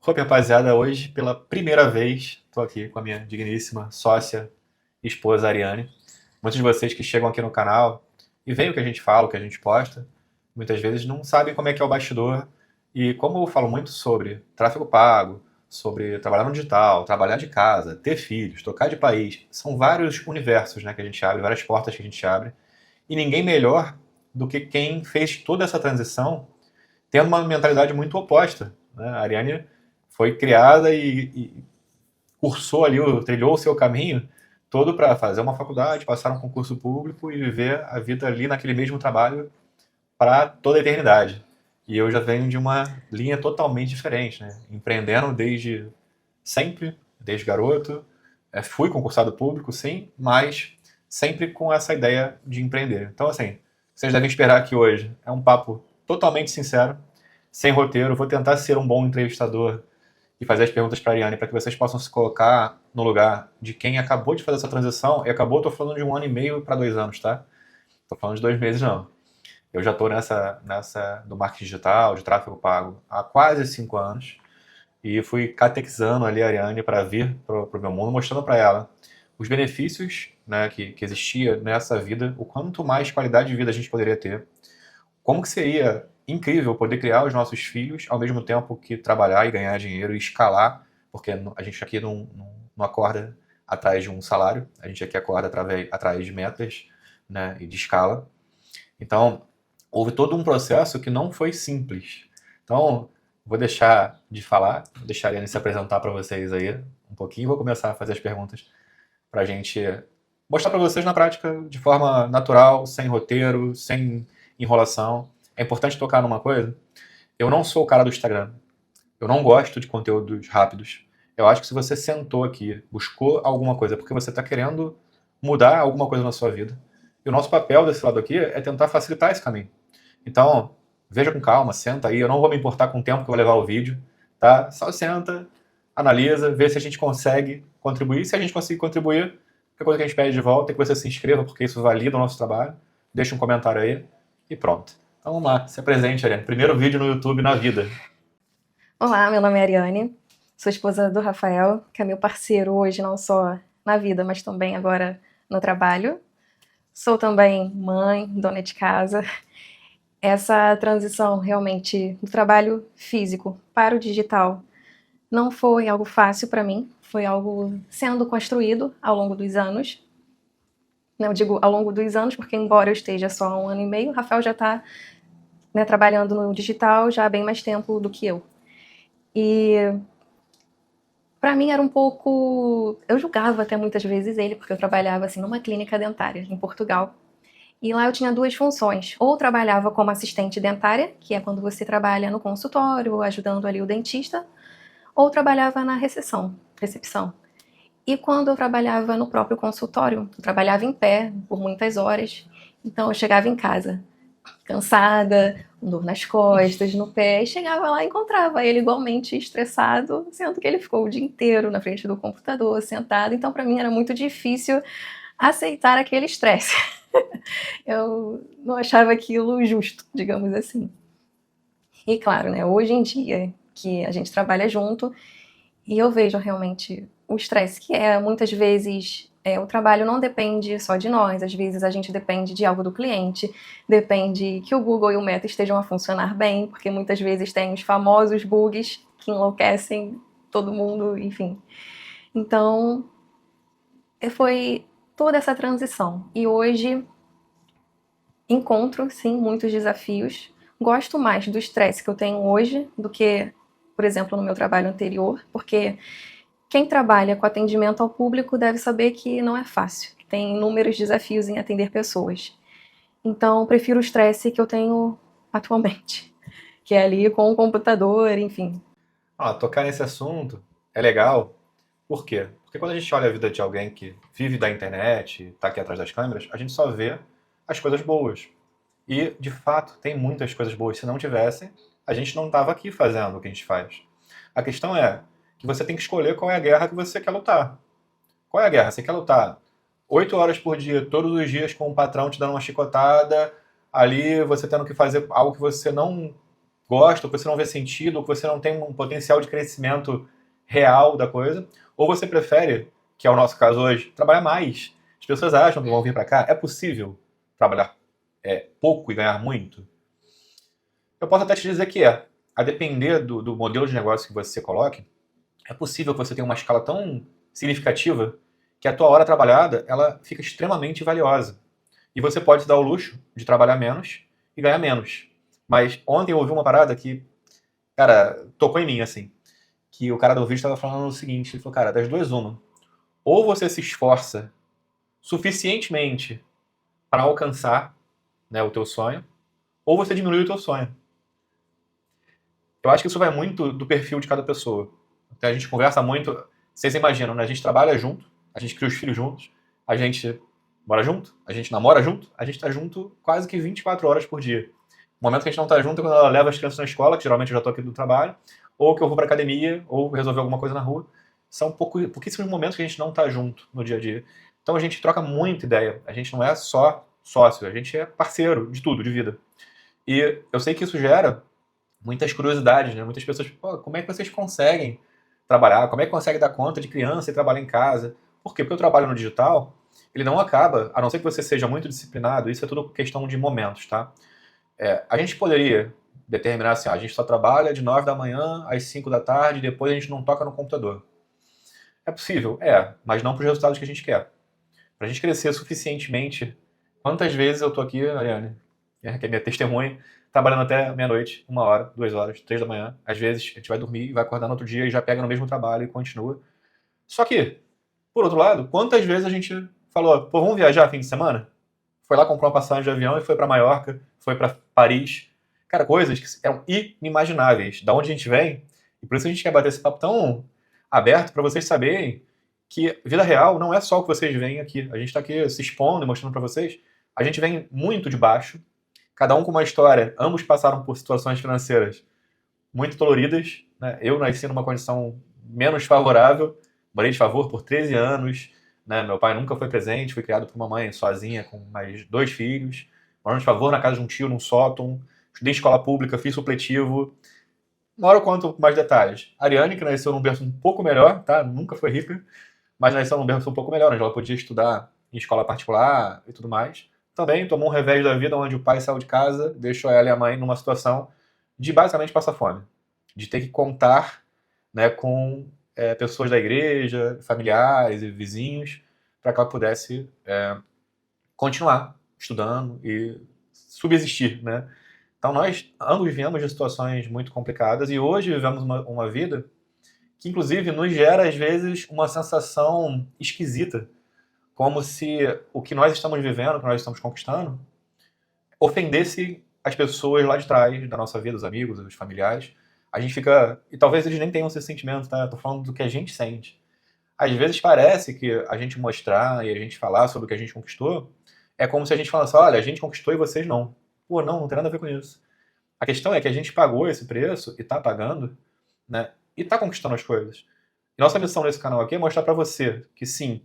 Oi, rapaziada, hoje pela primeira vez estou aqui com a minha digníssima sócia e esposa Ariane. Muitos de vocês que chegam aqui no canal e veem o que a gente fala, o que a gente posta, muitas vezes não sabem como é que é o bastidor. E como eu falo muito sobre tráfego pago, sobre trabalhar no digital, trabalhar de casa, ter filhos, trocar de país, são vários universos, né, que a gente abre, várias portas que a gente abre. E ninguém melhor do que quem fez toda essa transição tendo uma mentalidade muito oposta, né? A Ariane foi criada e cursou ali, trilhou o seu caminho todo para fazer uma faculdade, passar um concurso público e viver a vida ali naquele mesmo trabalho para toda a eternidade. E eu já venho de uma linha totalmente diferente, né? Empreendendo desde sempre, desde garoto. Fui concursado público, sim, mas sempre com essa ideia de empreender. Então, assim, vocês devem esperar que hoje é um papo totalmente sincero, sem roteiro. Vou tentar ser um bom entrevistador e fazer as perguntas para a Ariane para que vocês possam se colocar no lugar de quem acabou de fazer essa transição. E acabou, estou falando de 1 ano e meio para 2 anos, tá? Estou falando de 2 meses, não. Eu já estou nessa do marketing digital, de tráfego pago, há quase 5 anos. E fui catequizando ali a Ariane para vir para o meu mundo, mostrando para ela os benefícios, né, que existia nessa vida, o quanto mais qualidade de vida a gente poderia ter, como que seria incrível poder criar os nossos filhos ao mesmo tempo que trabalhar e ganhar dinheiro e escalar, porque a gente aqui não acorda atrás de um salário, a gente aqui acorda atrás de metas, né, e de escala. Então, houve todo um processo que não foi simples. Então, vou deixar de falar, vou deixar a Ariane se apresentar para vocês aí um pouquinho, vou começar a fazer as perguntas para a gente mostrar para vocês na prática, de forma natural, sem roteiro, sem enrolação. É importante tocar numa coisa. Eu não sou o cara do Instagram. Eu não gosto de conteúdos rápidos. Eu acho que se você sentou aqui, buscou alguma coisa, porque você está querendo mudar alguma coisa na sua vida. E o nosso papel desse lado aqui é tentar facilitar esse caminho. Então, veja com calma, senta aí. Eu não vou me importar com o tempo que vai levar o vídeo, tá? Só senta, analisa, vê se a gente consegue contribuir. Se a gente conseguir contribuir, a coisa que a gente pede de volta é que você se inscreva, porque isso valida o nosso trabalho. Deixa um comentário aí e pronto. Então vamos lá, se apresente, Ariane. Primeiro vídeo no YouTube na vida. Olá, meu nome é Ariane, sou esposa do Rafael, que é meu parceiro hoje não só na vida, mas também agora no trabalho. Sou também mãe, dona de casa. Essa transição realmente do trabalho físico para o digital não foi algo fácil para mim, foi algo sendo construído ao longo dos anos. Eu digo ao longo dos anos, porque embora eu esteja só há 1 ano e meio, o Rafael já está, né, trabalhando no digital já há bem mais tempo do que eu. E para mim era um pouco... Eu julgava até muitas vezes ele, porque eu trabalhava assim numa clínica dentária em Portugal. E lá eu tinha duas funções. Ou trabalhava como assistente dentária, que é quando você trabalha no consultório, ajudando ali o dentista, ou trabalhava na recepção. E quando eu trabalhava no próprio consultório, eu trabalhava em pé por muitas horas. Então eu chegava em casa cansada, com dor nas costas, no pé, e chegava lá e encontrava ele igualmente estressado, sendo que ele ficou o dia inteiro na frente do computador, sentado. Então, para mim, era muito difícil aceitar aquele estresse. Eu não achava aquilo justo, digamos assim. E claro, né, hoje em dia que a gente trabalha junto, e eu vejo realmente o estresse que é, muitas vezes o trabalho não depende só de nós, às vezes a gente depende de algo do cliente, depende que o Google e o Meta estejam a funcionar bem, porque muitas vezes tem os famosos bugs que enlouquecem todo mundo, enfim. Então, foi toda essa transição. E hoje encontro, sim, muitos desafios. Gosto mais do estresse que eu tenho hoje do que, por exemplo, no meu trabalho anterior, porque quem trabalha com atendimento ao público deve saber que não é fácil, que tem inúmeros desafios em atender pessoas. Então, prefiro o estresse que eu tenho atualmente, que é ali com o computador, enfim. Tocar nesse assunto é legal. Por quê? Porque quando a gente olha a vida de alguém que vive da internet, está aqui atrás das câmeras, a gente só vê as coisas boas. E, de fato, tem muitas coisas boas. Se não tivessem, a gente não estava aqui fazendo o que a gente faz. A questão é que você tem que escolher qual é a guerra que você quer lutar. Qual é a guerra? Você quer lutar 8 horas por dia, todos os dias, com o patrão te dando uma chicotada, ali você tendo que fazer algo que você não gosta, ou que você não vê sentido, ou que você não tem um potencial de crescimento real da coisa, ou você prefere, que é o nosso caso hoje, trabalhar mais. As pessoas acham que vão vir para cá. É possível trabalhar pouco e ganhar muito? Eu posso até te dizer que é. A depender do modelo de negócio que você coloque, é possível que você tenha uma escala tão significativa que a tua hora trabalhada ela fica extremamente valiosa. E você pode se dar o luxo de trabalhar menos e ganhar menos. Mas ontem eu ouvi uma parada que, cara, tocou em mim, assim. Que o cara do vídeo estava falando o seguinte, ele falou, cara, das duas uma. Ou você se esforça suficientemente para alcançar, né, o teu sonho, ou você diminui o teu sonho. Eu acho que isso vai muito do perfil de cada pessoa. Então a gente conversa muito, vocês imaginam, né? A gente trabalha junto, a gente cria os filhos juntos, a gente mora junto, a gente namora junto, a gente tá junto quase que 24 horas por dia. O momento que a gente não tá junto é quando ela leva as crianças na escola, que geralmente eu já tô aqui do trabalho, ou que eu vou pra academia, ou resolver alguma coisa na rua. São pouquíssimos momentos que a gente não tá junto no dia a dia. Então a gente troca muita ideia. A gente não é só sócio, a gente é parceiro de tudo, de vida. E eu sei que isso gera muitas curiosidades, né? Muitas pessoas, pô, como é que vocês conseguem trabalhar? Como é que conseguem dar conta de criança e trabalhar em casa? Por quê? Porque o trabalho no digital, ele não acaba, a não ser que você seja muito disciplinado, isso é tudo questão de momentos, tá? A gente poderia determinar assim, a gente só trabalha de 9 da manhã às 5 da tarde, depois a gente não toca no computador. É possível? Mas não para os resultados que a gente quer. Para a gente crescer suficientemente, quantas vezes eu tô aqui, Ariane, que é minha testemunha, trabalhando até meia-noite, 1 hora, 2 horas, 3 da manhã. Às vezes a gente vai dormir e vai acordar no outro dia e já pega no mesmo trabalho e continua. Só que, por outro lado, quantas vezes a gente falou, pô, vamos viajar fim de semana? Foi lá comprar uma passagem de avião e foi para Maiorca, foi para Paris. Cara, coisas que eram inimagináveis. Da onde a gente vem, e por isso a gente quer bater esse papo tão aberto para vocês saberem que vida real não é só o que vocês veem aqui. A gente está aqui se expondo e mostrando para vocês. A gente vem muito de baixo, cada um com uma história. Ambos passaram por situações financeiras muito doloridas, né? Eu nasci numa condição menos favorável, morei de favor por 13 anos, né? Meu pai nunca foi presente, fui criado por uma mãe sozinha com mais 2 filhos, morando de favor na casa de um tio, num sótão, estudei escola pública, fiz supletivo. Uma hora eu conto mais detalhes. A Ariane, que nasceu num berço um pouco melhor, tá? Nunca foi rica, mas nasceu num berço um pouco melhor, onde ela podia estudar em escola particular e tudo mais. Também tomou um revés da vida onde o pai saiu de casa, deixou ela e a mãe numa situação de basicamente passar fome. De ter que contar, né, com pessoas da igreja, familiares e vizinhos, para que ela pudesse continuar estudando e subsistir, né? Então nós ambos viemos de situações muito complicadas e hoje vivemos uma vida que inclusive nos gera às vezes uma sensação esquisita, como se o que nós estamos vivendo, o que nós estamos conquistando, ofendesse as pessoas lá de trás da nossa vida, os amigos, os familiares. A gente fica. E talvez eles nem tenham esse sentimento, tá? Eu tô falando do que a gente sente. Às vezes parece que a gente mostrar e a gente falar sobre o que a gente conquistou é como se a gente falasse, olha, a gente conquistou e vocês não. Pô, não, não tem nada a ver com isso. A questão é que a gente pagou esse preço e tá pagando, né? E tá conquistando as coisas. E nossa missão nesse canal aqui é mostrar pra você que sim,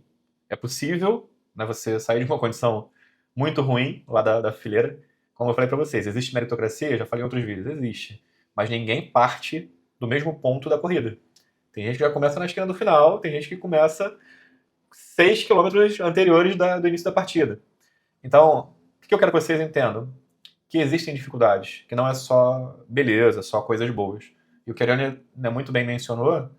é possível, né, você sair de uma condição muito ruim lá da fileira. Como eu falei pra vocês, existe meritocracia? Já falei em outros vídeos, existe. Mas ninguém parte do mesmo ponto da corrida. Tem gente que já começa na esquina do final, tem gente que começa 6 quilômetros anteriores do início da partida. Então, o que eu quero que vocês entendam? Que existem dificuldades, que não é só beleza, só coisas boas. E o que a Ariane, né, muito bem mencionou,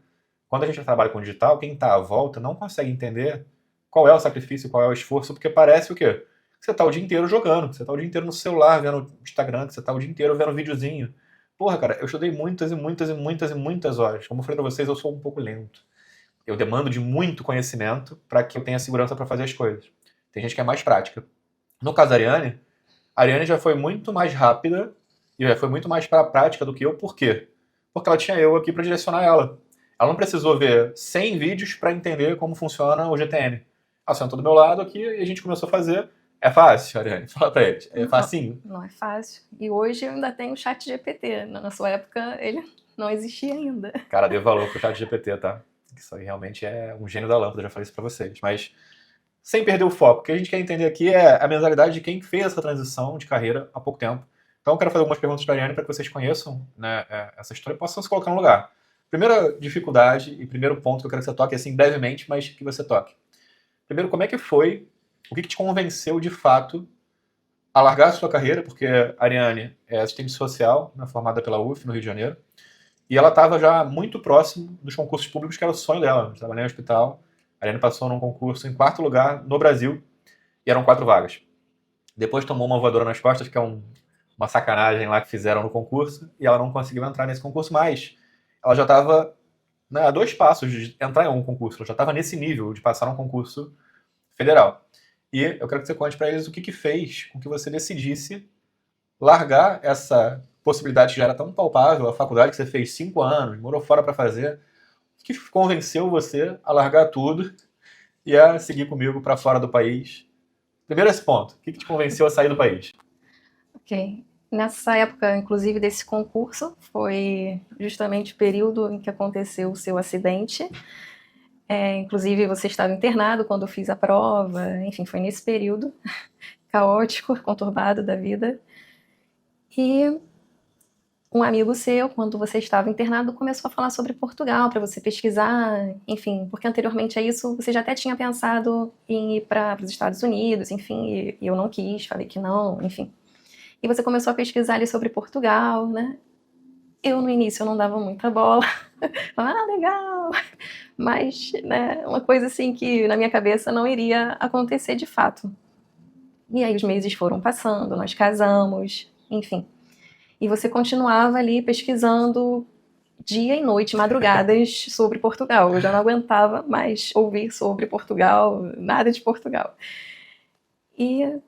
quando a gente trabalha com digital, quem está à volta não consegue entender qual é o sacrifício, qual é o esforço, porque parece o quê? Que você está o dia inteiro jogando, que você está o dia inteiro no celular vendo Instagram, que você está o dia inteiro vendo videozinho. Porra, cara, eu estudei muitas e muitas e muitas e muitas horas. Como eu falei pra vocês, eu sou um pouco lento. Eu demando de muito conhecimento para que eu tenha segurança para fazer as coisas. Tem gente que é mais prática. No caso da Ariane, a Ariane já foi muito mais rápida e já foi muito mais para a prática do que eu. Por quê? Porque ela tinha eu aqui para direcionar ela. Ela não precisou ver 100 vídeos para entender como funciona o GTM. Ela sentou do meu lado aqui e a gente começou a fazer. É fácil, Ariane? Fala pra eles. É facinho? Não é fácil. E hoje eu ainda tenho o chat GPT. Na sua época ele não existia ainda. Cara, dê valor pro chat GPT, tá? Isso aí realmente é um gênio da lâmpada, já falei isso pra vocês. Mas sem perder o foco, o que a gente quer entender aqui é a mentalidade de quem fez essa transição de carreira há pouco tempo. Então eu quero fazer algumas perguntas para a Ariane para que vocês conheçam, né, essa história e possam se colocar no lugar. Primeira dificuldade e primeiro ponto que eu quero que você toque, assim, brevemente, mas que você toque. Primeiro, como é que foi, o que te convenceu de fato a largar a sua carreira, porque a Ariane é assistente social, né, formada pela UF, no Rio de Janeiro, e ela estava já muito próximo dos concursos públicos, que era o sonho dela. Trabalhei no hospital, a Ariane passou num concurso em 4º lugar no Brasil, e eram 4 vagas. Depois tomou uma voadora nas costas, que é uma sacanagem lá que fizeram no concurso, e ela não conseguiu entrar nesse concurso, mas ela já estava, né, a 2 passos de entrar em algum concurso, ela já estava nesse nível de passar num concurso federal. E eu quero que você conte para eles o que fez com que você decidisse largar essa possibilidade que já era tão palpável, a faculdade que você fez 5 anos, morou fora para fazer. O que convenceu você a largar tudo e a seguir comigo para fora do país? Primeiro esse ponto. O que te convenceu a sair do país? Ok. Nessa época, inclusive, desse concurso, foi justamente o período em que aconteceu o seu acidente. Inclusive, você estava internado quando eu fiz a prova. Enfim, foi nesse período caótico, conturbado da vida. E um amigo seu, quando você estava internado, começou a falar sobre Portugal, para você pesquisar, enfim, porque anteriormente a isso você já até tinha pensado em ir para os Estados Unidos, enfim, e eu não quis, falei que não, enfim. E você começou a pesquisar ali sobre Portugal, né? Eu, no início, eu não dava muita bola. Falava, legal! Mas, né, uma coisa assim que na minha cabeça não iria acontecer de fato. E aí os meses foram passando, nós casamos, enfim. E você continuava ali pesquisando dia e noite, madrugadas, sobre Portugal. Eu já não aguentava mais ouvir sobre Portugal, nada de Portugal. E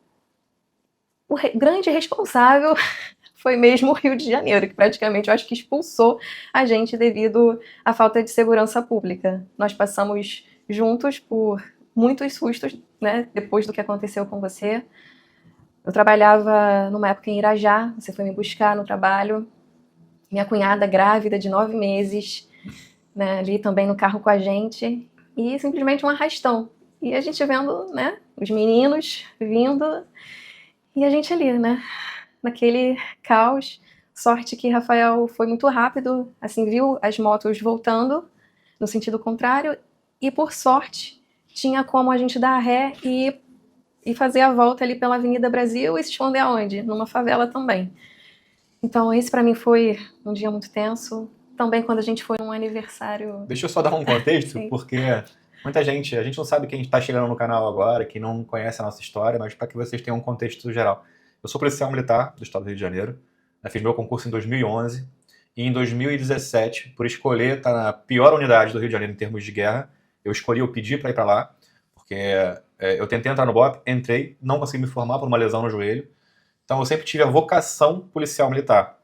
o grande responsável foi mesmo o Rio de Janeiro, que praticamente eu acho que expulsou a gente devido à falta de segurança pública. Nós passamos juntos por muitos sustos, né, depois do que aconteceu com você. Eu trabalhava numa época em Irajá, você foi me buscar no trabalho. Minha cunhada grávida de 9 meses, né, ali também no carro com a gente. E simplesmente um arrastão. E a gente vendo, né, os meninos vindo e a gente ali, né, naquele caos. Sorte que Rafael foi muito rápido, assim, viu as motos voltando no sentido contrário. E por sorte, tinha como a gente dar ré e fazer a volta ali pela Avenida Brasil e se esconder aonde? Numa favela também. Então esse pra mim foi um dia muito tenso. Também quando a gente foi num aniversário... Deixa eu só dar um contexto, porque muita gente, a gente não sabe quem está chegando no canal agora, quem não conhece a nossa história, mas para que vocês tenham um contexto geral. Eu sou policial militar do estado do Rio de Janeiro, fiz meu concurso em 2011, e em 2017, por escolher estar na pior unidade do Rio de Janeiro em termos de guerra, eu pedi para ir para lá, porque eu tentei entrar no BOP, entrei, não consegui me formar por uma lesão no joelho. Então eu sempre tive a vocação policial militar.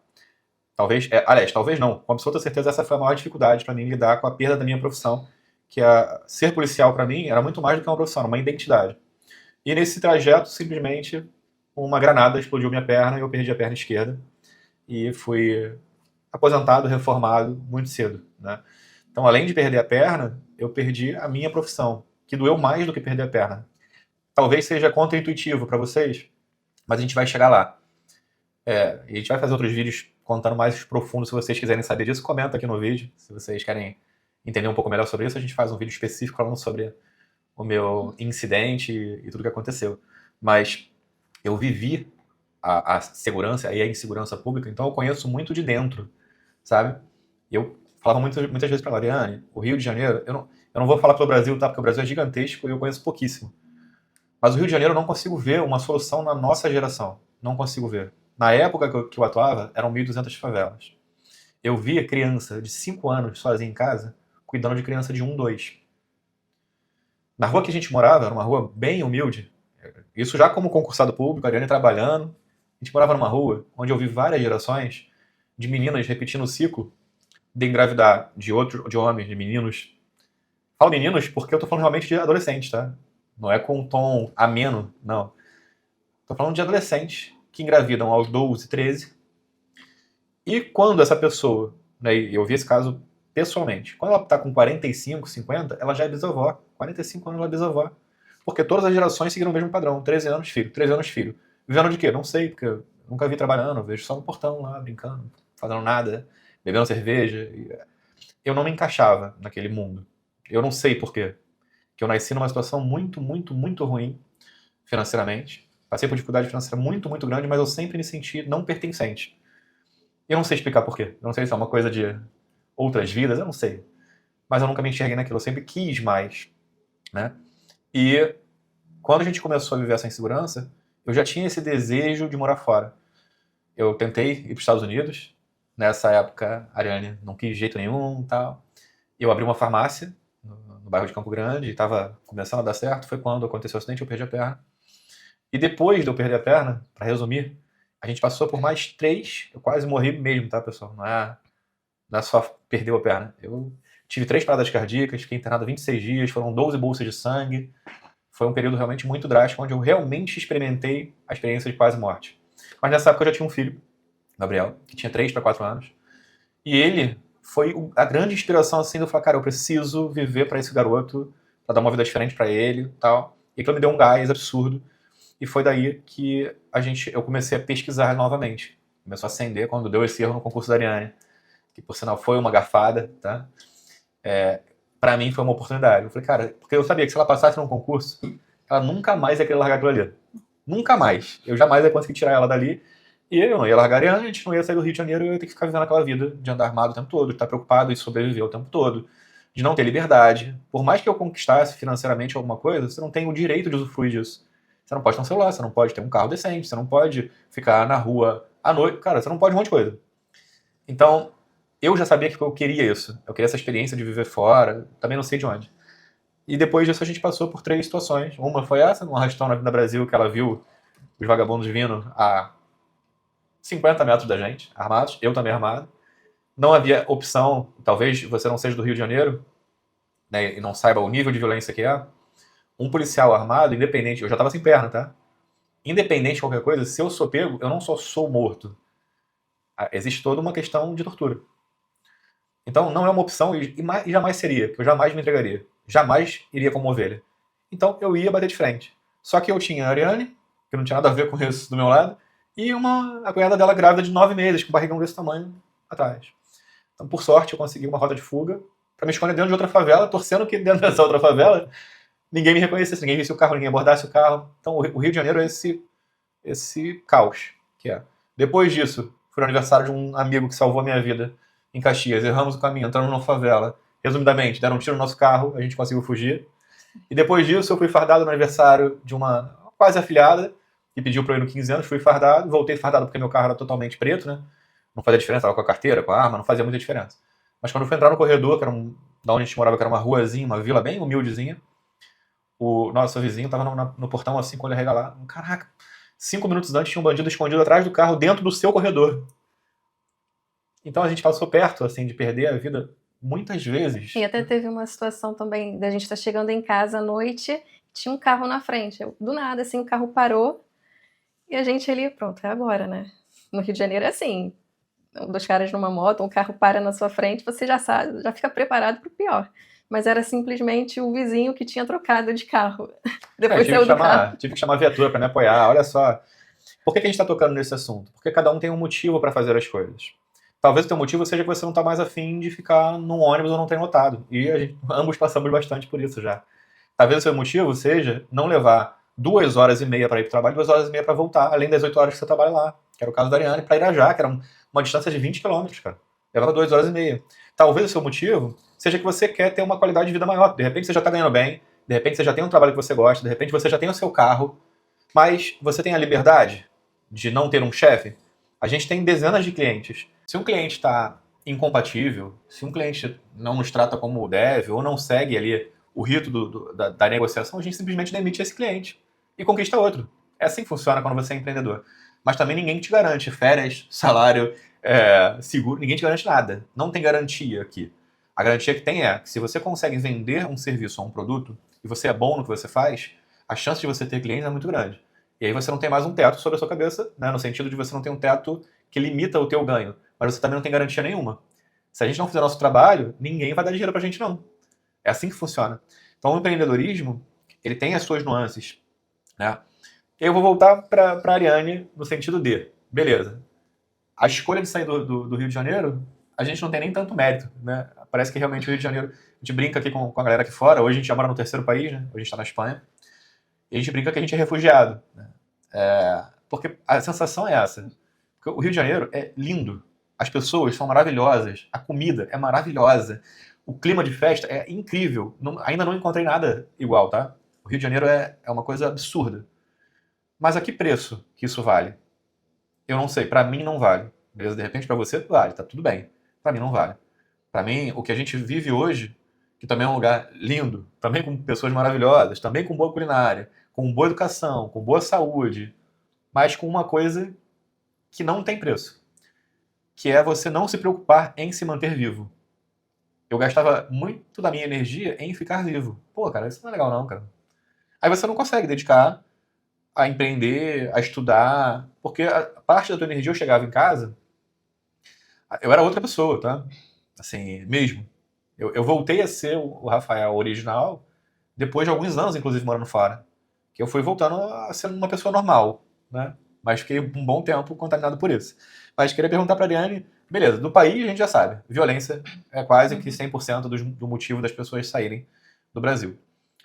Talvez, aliás, talvez não, com absoluta certeza essa foi a maior dificuldade para mim lidar com a perda da minha profissão, que ser policial para mim era muito mais do que uma profissão, era uma identidade. E nesse trajeto, simplesmente, uma granada explodiu minha perna e eu perdi a perna esquerda. E fui aposentado, reformado muito cedo, né? Então, além de perder a perna, eu perdi a minha profissão, que doeu mais do que perder a perna. Talvez seja contra-intuitivo para vocês, mas a gente vai chegar lá. E a gente vai fazer outros vídeos contando mais profundo. Se vocês quiserem saber disso, comenta aqui no vídeo. Se vocês querem entender um pouco melhor sobre isso, a gente faz um vídeo específico falando sobre o meu incidente e tudo que aconteceu. Mas eu vivi a segurança e a insegurança pública, então eu conheço muito de dentro, sabe? Eu falava muitas vezes para a Ariane, o Rio de Janeiro, eu não vou falar pelo Brasil, tá? Porque o Brasil é gigantesco e eu conheço pouquíssimo. Mas o Rio de Janeiro eu não consigo ver uma solução na nossa geração. Não consigo ver. Na época que eu atuava, eram 1.200 favelas. Eu via criança de 5 anos sozinha em casa, cuidando de criança de 1, 2. Na rua que a gente morava, era uma rua bem humilde. Isso já como concursado público, a Ariane trabalhando. A gente morava numa rua onde eu vi várias gerações de meninas repetindo o ciclo de engravidar de homens, de meninos. Falo meninos porque eu tô falando realmente de adolescentes, tá? Não é com um tom ameno, não. Tô falando de adolescentes que engravidam aos 12, 13. E quando essa pessoa, né, eu vi esse caso pessoalmente, quando ela tá com 45, 50, ela já é bisavó. 45 anos ela é bisavó. Porque todas as gerações seguiram o mesmo padrão. 13 anos, filho. 13 anos, filho. Vivendo de quê? Não sei, porque eu Nunca vi trabalhando, vejo só no portão lá, brincando, fazendo nada, bebendo cerveja. Eu não me encaixava naquele mundo. Eu não sei por quê. Que eu nasci numa situação muito, muito, muito ruim financeiramente. Passei por dificuldade financeira muito, muito grande, mas eu sempre me senti não pertencente. Eu não sei explicar por quê. Eu não sei se é uma coisa de outras vidas, eu não sei. Mas eu nunca me enxerguei naquilo, eu sempre quis mais, né? E quando a gente começou a viver essa insegurança, eu já tinha esse desejo de morar fora. Eu tentei ir para os Estados Unidos. Nessa época, a Ariane não quis de jeito nenhum e tal. Eu abri uma farmácia no bairro de Campo Grande e estava começando a dar certo. Foi quando aconteceu o acidente, eu perdi a perna. E depois de eu perder a perna, para resumir, a gente passou por mais 3. Eu quase morri mesmo, tá, pessoal? Não é só perdeu a perna. Eu tive 3 paradas cardíacas, fiquei internado 26 dias, foram 12 bolsas de sangue. Foi um período realmente muito drástico, onde eu realmente experimentei a experiência de quase morte. Mas nessa época eu já tinha um filho, Gabriel, que tinha 3 para 4 anos. E ele foi a grande inspiração, assim, de eu falar, cara, eu preciso viver para esse garoto, para dar uma vida diferente para ele e tal. E aquilo me deu um gás absurdo. E foi daí que eu comecei a pesquisar novamente. Começou a acender quando deu esse erro no concurso da Ariane, que por sinal foi uma gafada, tá? Pra mim foi uma oportunidade. Eu falei, cara, porque eu sabia que se ela passasse num concurso, ela nunca mais ia querer largar aquilo ali. Nunca mais. Eu jamais ia conseguir tirar ela dali. E eu não ia largar a Ariane, a gente não ia sair do Rio de Janeiro, eu ia ter que ficar vivendo aquela vida de andar armado o tempo todo, de estar preocupado em sobreviver o tempo todo, de não ter liberdade. Por mais que eu conquistasse financeiramente alguma coisa, você não tem o direito de usufruir disso. Você não pode ter um celular, você não pode ter um carro decente, você não pode ficar na rua à noite. Cara, você não pode um monte de coisa. Então, eu já sabia que eu queria isso. Eu queria essa experiência de viver fora, também não sei de onde. E depois disso a gente passou por 3 situações. Uma foi essa, num arrastão na Avenida Brasil, que ela viu os vagabundos vindo a 50 metros da gente, armados, eu também armado. Não havia opção, talvez você não seja do Rio de Janeiro, né, e não saiba o nível de violência que é. Um policial armado, independente, eu já estava sem perna, tá? Independente de qualquer coisa, se eu sou pego, eu não só sou morto. Existe toda uma questão de tortura. Então não é uma opção e jamais seria, que eu jamais me entregaria. Jamais iria como ovelha. Então eu ia bater de frente. Só que eu tinha a Ariane, que não tinha nada a ver com isso do meu lado, e a cunhada dela grávida de 9 meses, com um barrigão desse tamanho atrás. Então, por sorte, eu consegui uma rota de fuga para me esconder dentro de outra favela, torcendo que dentro dessa outra favela ninguém me reconhecesse, ninguém visse o carro, ninguém abordasse o carro. Então o Rio de Janeiro é esse caos que é. Depois disso, fui no aniversário de um amigo que salvou a minha vida em Caxias. Erramos o caminho, entramos numa favela. Resumidamente, deram um tiro no nosso carro, a gente conseguiu fugir. E depois disso, eu fui fardado no aniversário de uma quase afilhada, que pediu pra eu ir no 15 anos, fui fardado. Voltei fardado porque meu carro era totalmente preto, né? Não fazia diferença, tava com a carteira, com a arma, não fazia muita diferença. Mas quando eu fui entrar no corredor, que era da onde a gente morava, que era uma ruazinha, uma vila bem humildezinha, o nosso vizinho tava no portão assim, com o olho arregalado. Caraca, 5 minutos antes tinha um bandido escondido atrás do carro, dentro do seu corredor. Então a gente passou perto, assim, de perder a vida muitas vezes. E até teve uma situação também da gente estar chegando em casa à noite, tinha um carro na frente. Do nada, assim, o carro parou e a gente ali, pronto, é agora, né? No Rio de Janeiro é assim, 2 caras numa moto, um carro para na sua frente, você já sabe, já fica preparado para o pior. Mas era simplesmente o vizinho que tinha trocado de carro. Depois saiu do carro. Tive que chamar a viatura para me apoiar. Olha só. Por que a gente está tocando nesse assunto? Porque cada um tem um motivo para fazer as coisas. Talvez o teu motivo seja que você não está mais afim de ficar num ônibus ou não tem lotado. E ambos passamos bastante por isso já. Talvez o seu motivo seja não levar 2 horas e meia para ir para o trabalho, 2 horas e meia para voltar, além das 8 horas que você trabalha lá. Que era o caso da Ariane, para Irajá, que era uma distância de 20 quilômetros, cara. Levava 2 horas e meia. Talvez o seu motivo seja que você quer ter uma qualidade de vida maior. De repente você já está ganhando bem, de repente você já tem um trabalho que você gosta, de repente você já tem o seu carro, mas você tem a liberdade de não ter um chefe. A gente tem dezenas de clientes. Se um cliente está incompatível, se um cliente não nos trata como deve, ou não segue ali o rito da negociação, a gente simplesmente demite esse cliente e conquista outro. É assim que funciona quando você é empreendedor. Mas também ninguém te garante férias, salário, seguro, ninguém te garante nada. Não tem garantia aqui. A garantia que tem é que se você consegue vender um serviço ou um produto, e você é bom no que você faz, a chance de você ter clientes é muito grande. E aí você não tem mais um teto sobre a sua cabeça, né, no sentido de você não ter um teto que limita o teu ganho, mas você também não tem garantia nenhuma. Se a gente não fizer nosso trabalho, ninguém vai dar dinheiro pra gente, não. É assim que funciona. Então o empreendedorismo, ele tem as suas nuances, né? Eu vou voltar para a Ariane no sentido de, beleza. A escolha de sair do Rio de Janeiro, a gente não tem nem tanto mérito, né? Parece que realmente o Rio de Janeiro, a gente brinca aqui com a galera aqui fora, hoje a gente já mora no terceiro país, né? Hoje a gente está na Espanha, e a gente brinca que a gente é refugiado, né? Porque a sensação é essa. Porque o Rio de Janeiro é lindo, as pessoas são maravilhosas, a comida é maravilhosa, o clima de festa é incrível. Ainda não encontrei nada igual, tá? O Rio de Janeiro é uma coisa absurda. Mas a que preço que isso vale? Eu não sei, pra mim não vale. Beleza? De repente pra você vale, tá tudo bem. Pra mim não vale. Pra mim, o que a gente vive hoje, que também é um lugar lindo, também com pessoas maravilhosas, também com boa culinária, com boa educação, com boa saúde, mas com uma coisa que não tem preço, que é você não se preocupar em se manter vivo. Eu gastava muito da minha energia em ficar vivo. Pô, cara, isso não é legal não, cara. Aí você não consegue dedicar a empreender, a estudar, porque a parte da tua energia eu chegava em casa, eu era outra pessoa, tá? Assim, mesmo. Eu voltei a ser o Rafael original depois de alguns anos, inclusive, morando fora. Que eu fui voltando a ser uma pessoa normal, né? Mas fiquei um bom tempo contaminado por isso. Mas queria perguntar pra Ariane, beleza, do país a gente já sabe, violência é quase que 100% do motivo das pessoas saírem do Brasil.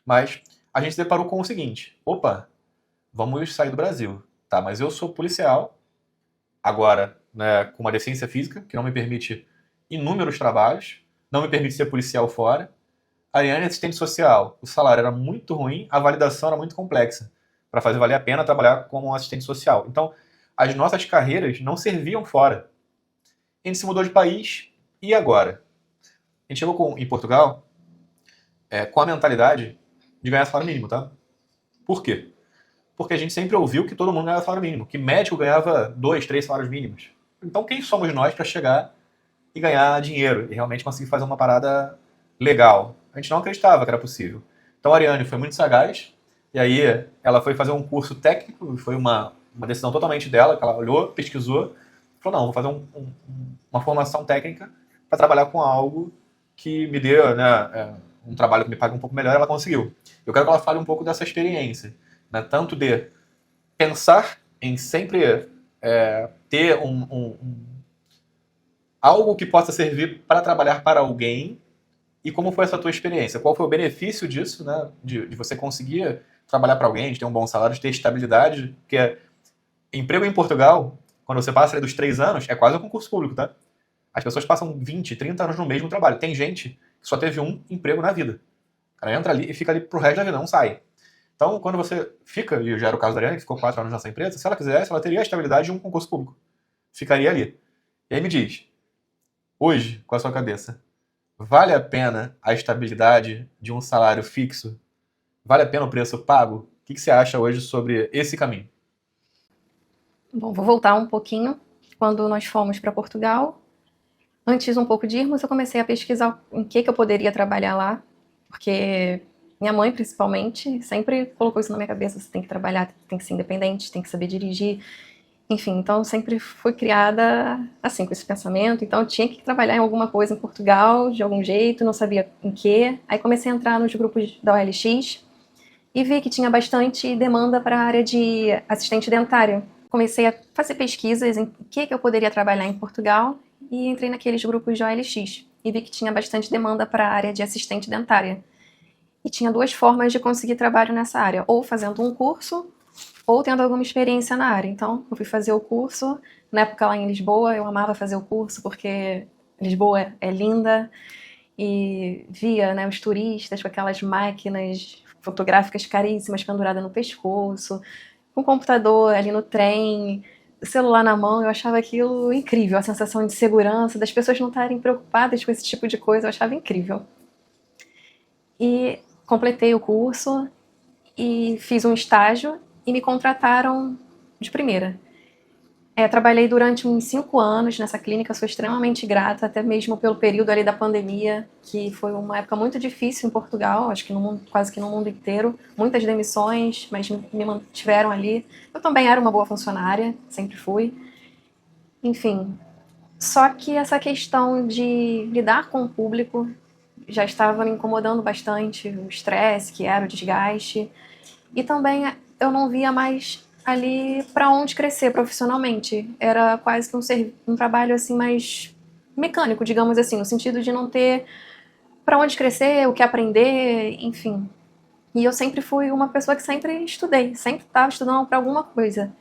Mas a gente se deparou com o seguinte, opa, vamos sair do Brasil, tá? Mas eu sou policial, agora, né, com uma deficiência física, que não me permite inúmeros trabalhos, não me permite ser policial fora. A Ariane é assistente social, o salário era muito ruim, a validação era muito complexa, para fazer valer a pena trabalhar como assistente social. Então, as nossas carreiras não serviam fora. A gente se mudou de país, e agora? A gente chegou em Portugal com a mentalidade de ganhar salário mínimo, tá? Por quê? Porque a gente sempre ouviu que todo mundo ganhava salário mínimo, que médico ganhava 2, 3 salários mínimos. Então quem somos nós para chegar e ganhar dinheiro e realmente conseguir fazer uma parada legal? A gente não acreditava que era possível. Então a Ariane foi muito sagaz, e aí ela foi fazer um curso técnico, foi uma decisão totalmente dela, que ela olhou, pesquisou, falou, não, vou fazer uma formação técnica para trabalhar com algo que me dê, né, um trabalho que me pague um pouco melhor, ela conseguiu. Eu quero que ela fale um pouco dessa experiência, né, tanto de pensar em sempre ter algo que possa servir para trabalhar para alguém e como foi essa tua experiência? Qual foi o benefício disso, né, de você conseguir trabalhar para alguém, de ter um bom salário, de ter estabilidade? Porque emprego em Portugal, quando você passa ali dos 3 anos, é quase um concurso público, tá? As pessoas passam 20, 30 anos no mesmo trabalho. Tem gente que só teve um emprego na vida. O cara entra ali e fica ali pro resto da vida, não sai. Então, quando você fica, e já era o caso da Ariane, que ficou 4 anos nessa empresa, se ela quisesse, ela teria a estabilidade de um concurso público. Ficaria ali. E aí me diz, hoje, com a sua cabeça, vale a pena a estabilidade de um salário fixo? Vale a pena o preço pago? O que você acha hoje sobre esse caminho? Bom, vou voltar um pouquinho. Quando nós fomos para Portugal, antes um pouco de irmos, eu comecei a pesquisar em que eu poderia trabalhar lá, porque minha mãe, principalmente, sempre colocou isso na minha cabeça, você tem que trabalhar, tem que ser independente, tem que saber dirigir, enfim, então eu sempre fui criada assim, com esse pensamento, então eu tinha que trabalhar em alguma coisa em Portugal, de algum jeito, não sabia em que, aí comecei a entrar nos grupos da OLX e vi que tinha bastante demanda para a área de assistente dentário. Comecei a fazer pesquisas em que eu poderia trabalhar em Portugal e entrei naqueles grupos de OLX e vi que tinha bastante demanda para a área de assistente dentária. E tinha 2 formas de conseguir trabalho nessa área, ou fazendo um curso, ou tendo alguma experiência na área. Então, eu fui fazer o curso, na época lá em Lisboa, eu amava fazer o curso, porque Lisboa é linda, e via, né, os turistas com aquelas máquinas fotográficas caríssimas penduradas no pescoço, com o computador ali no trem, celular na mão, eu achava aquilo incrível, a sensação de segurança, das pessoas não estarem preocupadas com esse tipo de coisa, eu achava incrível. E completei o curso e fiz um estágio e me contrataram de primeira. Trabalhei durante uns 5 anos nessa clínica, sou extremamente grata, até mesmo pelo período ali da pandemia, que foi uma época muito difícil em Portugal, acho que no mundo, quase que no mundo inteiro, muitas demissões, mas me mantiveram ali. Eu também era uma boa funcionária, sempre fui. Enfim, só que essa questão de lidar com o público já estava me incomodando bastante, o estresse que era, o desgaste, e também eu não via mais ali para onde crescer profissionalmente. Era quase que um trabalho assim mais mecânico, digamos assim, no sentido de não ter para onde crescer, o que aprender, enfim. E eu sempre fui uma pessoa que sempre estudei, sempre estava estudando para alguma coisa.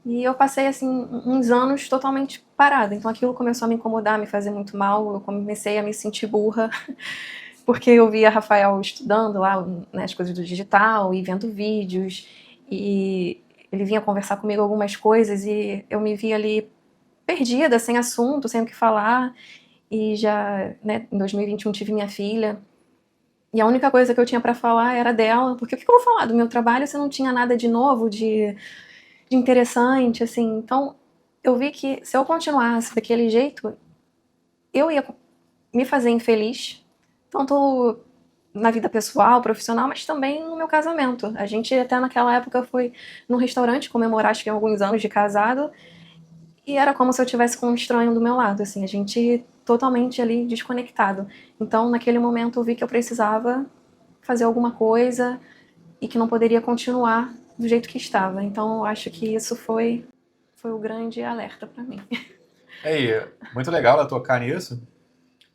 E eu passei assim uns anos totalmente parada. Então aquilo começou a me incomodar, a me fazer muito mal. Eu comecei a me sentir burra, porque eu via Rafael estudando lá, né, as coisas do digital e vendo vídeos, e ele vinha conversar comigo algumas coisas e eu me via ali perdida, sem assunto, sem o que falar. E já, né, em 2021 tive minha filha. E a única coisa que eu tinha para falar era dela, porque o que eu vou falar do meu trabalho se não tinha nada de novo, de interessante, assim. Então, eu vi que se eu continuasse daquele jeito, eu ia me fazer infeliz, tanto na vida pessoal, profissional, mas também no meu casamento. A gente até naquela época foi num restaurante comemorar, acho que alguns anos de casado, e era como se eu tivesse com um estranho do meu lado, assim, a gente totalmente ali desconectado. Então, naquele momento, eu vi que eu precisava fazer alguma coisa e que não poderia continuar do jeito que estava. Então, eu acho que isso foi o grande alerta para mim. Aí, muito legal ela tocar nisso,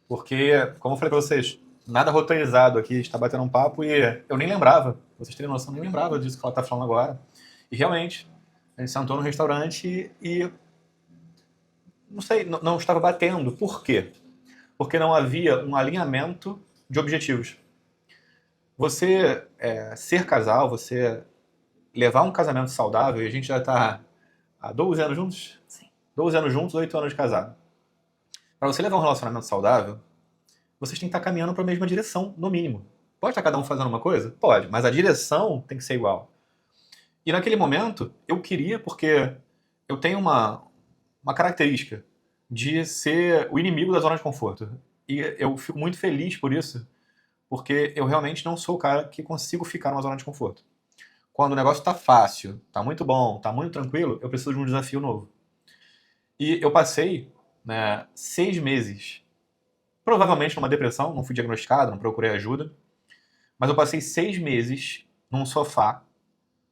porque, como eu falei pra vocês, nada roteirizado aqui, a gente tá batendo um papo e eu nem lembrava, vocês terem noção, eu nem lembrava disso que ela tá falando agora. E realmente, a gente sentou no restaurante e, não sei, não estava batendo. Por quê? Porque não havia um alinhamento de objetivos. Você ser casal, você levar um casamento saudável, e a gente já tá há 12 anos juntos? Sim. 12 anos juntos, 8 anos de casado. Para você levar um relacionamento saudável, vocês têm que estar caminhando para a mesma direção, no mínimo. Pode estar cada um fazendo uma coisa? Pode, mas a direção tem que ser igual. E naquele momento, eu queria, porque eu tenho uma característica de ser o inimigo da zona de conforto. E eu fico muito feliz por isso, porque eu realmente não sou o cara que consigo ficar numa zona de conforto. Quando o negócio está fácil, está muito bom, está muito tranquilo, eu preciso de um desafio novo. E eu passei, né, 6 meses, provavelmente numa depressão, não fui diagnosticado, não procurei ajuda, mas eu passei 6 meses num sofá,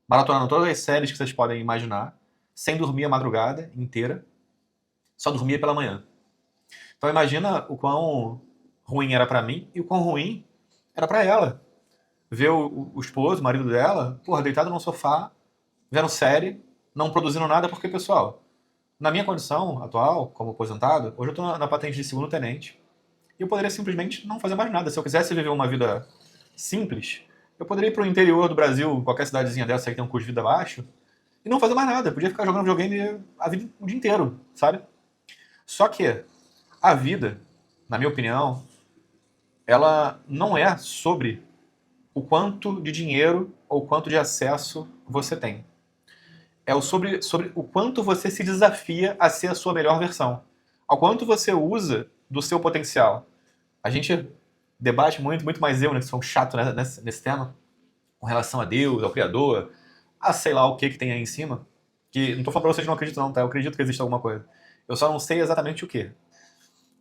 maratonando todas as séries que vocês podem imaginar, sem dormir a madrugada inteira, só dormia pela manhã. Então imagina o quão ruim era pra mim e o quão ruim era pra ela. Ver o esposo, o marido dela, porra, deitado no sofá, vendo série, não produzindo nada, porque, pessoal, na minha condição atual, como aposentado, hoje eu tô na patente de segundo tenente, e eu poderia simplesmente não fazer mais nada. Se eu quisesse viver uma vida simples, eu poderia ir pro interior do Brasil, qualquer cidadezinha dessa aí que tem um custo de vida baixo, e não fazer mais nada. Eu podia ficar jogando videogame a vida, o dia inteiro, sabe? Só que a vida, na minha opinião, ela não é sobre o quanto de dinheiro ou quanto de acesso você tem. É sobre o quanto você se desafia a ser a sua melhor versão. Ao quanto você usa do seu potencial. A gente debate muito mais eu, né, que sou um chato, né, nesse tema, com relação a Deus, ao Criador, a sei lá o que tem aí em cima. Que não tô falando pra vocês que não acreditam não, tá? Eu acredito que existe alguma coisa. Eu só não sei exatamente o que.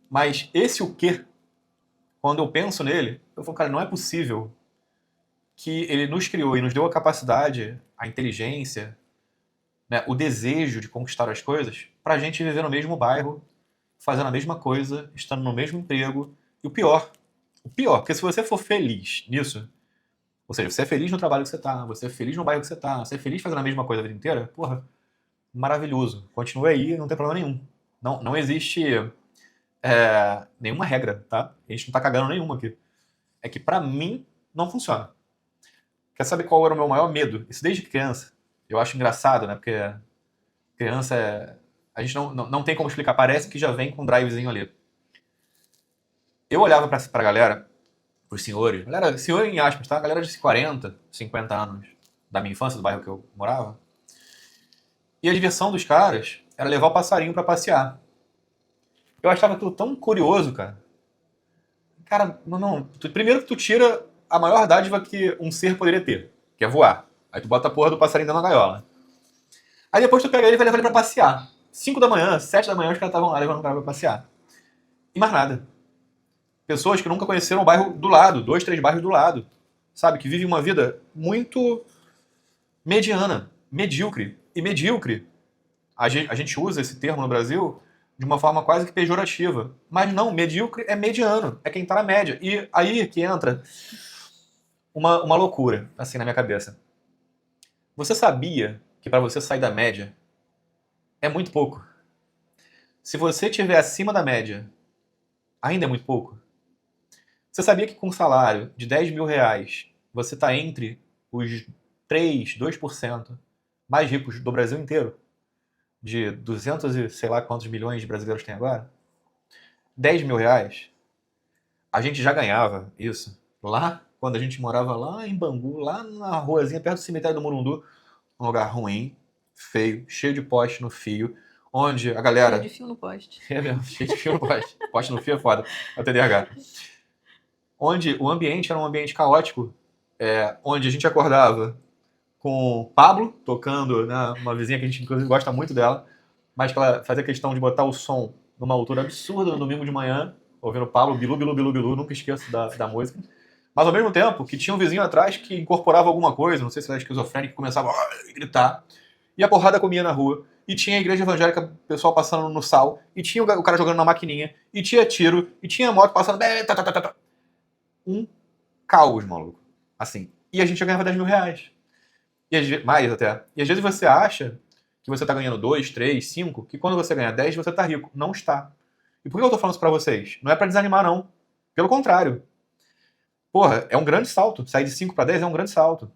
Mas esse o que, quando eu penso nele, eu falo, cara, não é possível que ele nos criou e nos deu a capacidade, a inteligência, né, o desejo de conquistar as coisas, pra gente viver no mesmo bairro, fazendo a mesma coisa, estando no mesmo emprego. E o pior, porque se você for feliz nisso, ou seja, você é feliz no trabalho que você tá, você é feliz no bairro que você tá, você é feliz fazendo a mesma coisa a vida inteira, porra, maravilhoso. Continue aí, não tem problema nenhum. Não existe nenhuma regra, tá? A gente não tá cagando nenhuma aqui. É que pra mim não funciona. Quer saber qual era o meu maior medo? Isso desde criança. Eu acho engraçado, né? Porque criança a gente não tem como explicar. Parece que já vem com um drivezinho ali. Eu olhava pra galera, pros senhores. Galera, senhor em aspas, tá? Galera de 40, 50 anos da minha infância, do bairro que eu morava. E a diversão dos caras era levar o passarinho pra passear. Eu achava aquilo tão curioso, cara. Cara, primeiro que tu tira a maior dádiva que um ser poderia ter, que é voar. Aí tu bota a porra do passarinho dentro da gaiola. Aí depois tu pega ele e vai levar ele pra passear. 5 da manhã, 7 da manhã, os caras estavam lá levando o cara pra passear. E mais nada. Pessoas que nunca conheceram o bairro do lado, 2, 3 bairros do lado. Sabe? Que vivem uma vida muito mediana, medíocre. E medíocre, a gente usa esse termo no Brasil de uma forma quase que pejorativa. Mas não, medíocre é mediano, é quem tá na média. E aí que entra uma loucura, assim, na minha cabeça. Você sabia que para você sair da média é muito pouco? Se você estiver acima da média, ainda é muito pouco? Você sabia que com um salário de 10 mil reais, você está entre os 2% mais ricos do Brasil inteiro? De 200 e sei lá quantos milhões de brasileiros tem agora? 10 mil reais, a gente já ganhava isso lá quando a gente morava lá em Bangu, lá na ruazinha perto do cemitério do Murundu, um lugar ruim, feio, cheio de poste no fio, onde a Cheio galera... de fio no poste. É mesmo, cheio de fio no poste. Poste no fio é foda, é o TDAH. Onde o ambiente era um ambiente caótico, onde a gente acordava com o Pablo tocando, né, uma vizinha que a gente inclusive gosta muito dela, mas que ela fazia questão de botar o som numa altura absurda no domingo de manhã, ouvindo o Pablo, bilu, bilu, bilu, bilu, nunca esqueço da música. Mas ao mesmo tempo que tinha um vizinho atrás que incorporava alguma coisa, não sei se era esquizofrênico, que começava a gritar, e a porrada comia na rua, e tinha a igreja evangélica, o pessoal passando no sal, e tinha o cara jogando na maquininha, e tinha tiro, e tinha moto passando... Um caos, maluco. Assim. E a gente já ganhava 10 mil reais. Mais até. E às vezes você acha que você tá ganhando 2, 3, 5, que quando você ganha 10 você tá rico. Não está. E por que eu tô falando isso pra vocês? Não é pra desanimar, não. Pelo contrário. Porra, é um grande salto. Sair de 5 para 10 é um grande salto.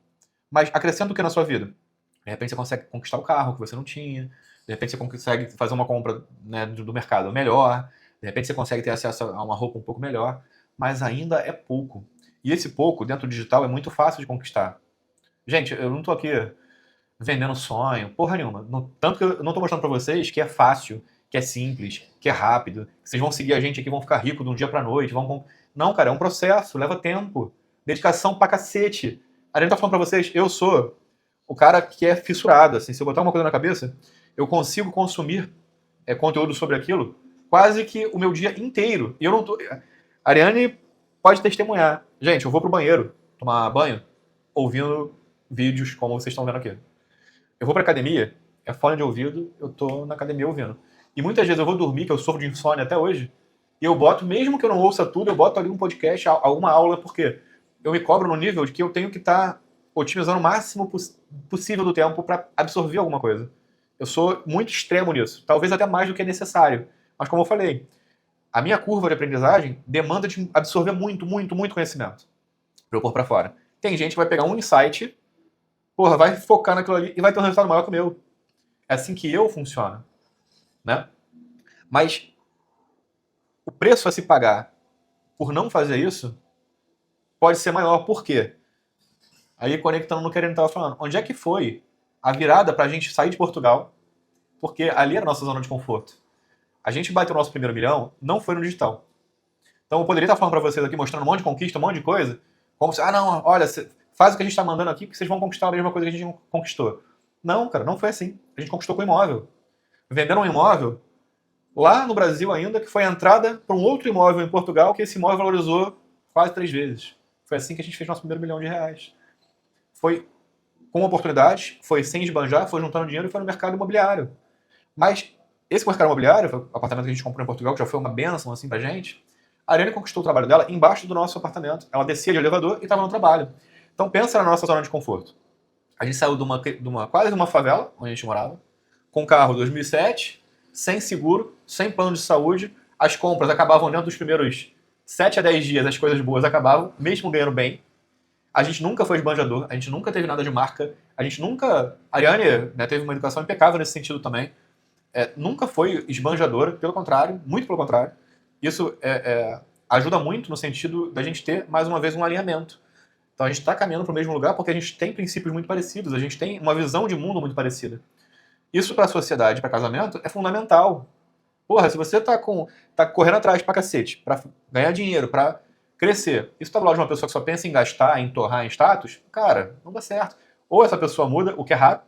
Mas acrescenta o que na sua vida? De repente você consegue conquistar o carro que você não tinha. De repente você consegue fazer uma compra, né, do mercado melhor. De repente você consegue ter acesso a uma roupa um pouco melhor. Mas ainda é pouco. E esse pouco, dentro do digital, é muito fácil de conquistar. Gente, eu não tô aqui vendendo sonho, porra nenhuma. Tanto que eu não tô mostrando pra vocês que é fácil, que é simples, que é rápido, que vocês vão seguir a gente aqui, vão ficar ricos de um dia pra noite. Não, cara, é um processo, leva tempo. Dedicação pra cacete. A gente tá falando pra vocês, eu sou o cara que é fissurado, assim, se eu botar uma coisa na cabeça, eu consigo consumir conteúdo sobre aquilo quase que o meu dia inteiro. E eu não tô... A Ariane pode testemunhar. Gente, eu vou pro banheiro tomar banho ouvindo vídeos como vocês estão vendo aqui. Eu vou pra academia, é fone de ouvido, eu tô na academia ouvindo. E muitas vezes eu vou dormir, que eu sofro de insônia até hoje, e eu boto, mesmo que eu não ouça tudo, eu boto ali um podcast, alguma aula, porque eu me cobro no nível de que eu tenho que estar otimizando o máximo possível do tempo para absorver alguma coisa. Eu sou muito extremo nisso, talvez até mais do que é necessário. Mas como eu falei, a minha curva de aprendizagem demanda de absorver muito, muito, muito conhecimento para eu pôr para fora. Tem gente que vai pegar um insight, porra, vai focar naquilo ali e vai ter um resultado maior que o meu. É assim que eu funciono, né? Mas o preço a se pagar por não fazer isso pode ser maior. Por quê? Aí conectando no que a gente estava falando. Onde é que foi a virada para a gente sair de Portugal? Porque ali era a nossa zona de conforto. A gente bateu o nosso primeiro milhão, não foi no digital. Então eu poderia estar falando para vocês aqui, mostrando um monte de conquista, um monte de coisa, como se, não, olha, faz o que a gente está mandando aqui, que vocês vão conquistar a mesma coisa que a gente conquistou. Não, cara, não foi assim. A gente conquistou com imóvel. Vendendo um imóvel, lá no Brasil ainda, que foi a entrada para um outro imóvel em Portugal, que esse imóvel valorizou quase 3 vezes. Foi assim que a gente fez nosso primeiro milhão de reais. Foi com oportunidades, foi sem esbanjar, foi juntando dinheiro e foi no mercado imobiliário. Mas esse mercado imobiliário, foi o apartamento que a gente comprou em Portugal, que já foi uma bênção assim pra gente, a Ariane conquistou o trabalho dela embaixo do nosso apartamento. Ela descia de elevador e estava no trabalho. Então pensa na nossa zona de conforto. A gente saiu quase de uma favela, onde a gente morava, com carro 2007, sem seguro, sem plano de saúde. As compras acabavam dentro dos primeiros 7 a 10 dias, as coisas boas acabavam, mesmo ganhando bem. A gente nunca foi esbanjador, a gente nunca teve nada de marca, a gente nunca... A Ariane, né, teve uma educação impecável nesse sentido também. Nunca foi esbanjadora, pelo contrário, muito pelo contrário. Isso ajuda muito no sentido da gente ter, mais uma vez, um alinhamento. Então a gente está caminhando para o mesmo lugar porque a gente tem princípios muito parecidos, a gente tem uma visão de mundo muito parecida. Isso para a sociedade, para casamento, é fundamental. Porra, se você tá correndo atrás pra cacete, pra ganhar dinheiro, pra crescer, isso tá do lado de uma pessoa que só pensa em gastar, em torrar em status, cara, não dá certo. Ou essa pessoa muda, o que é raro,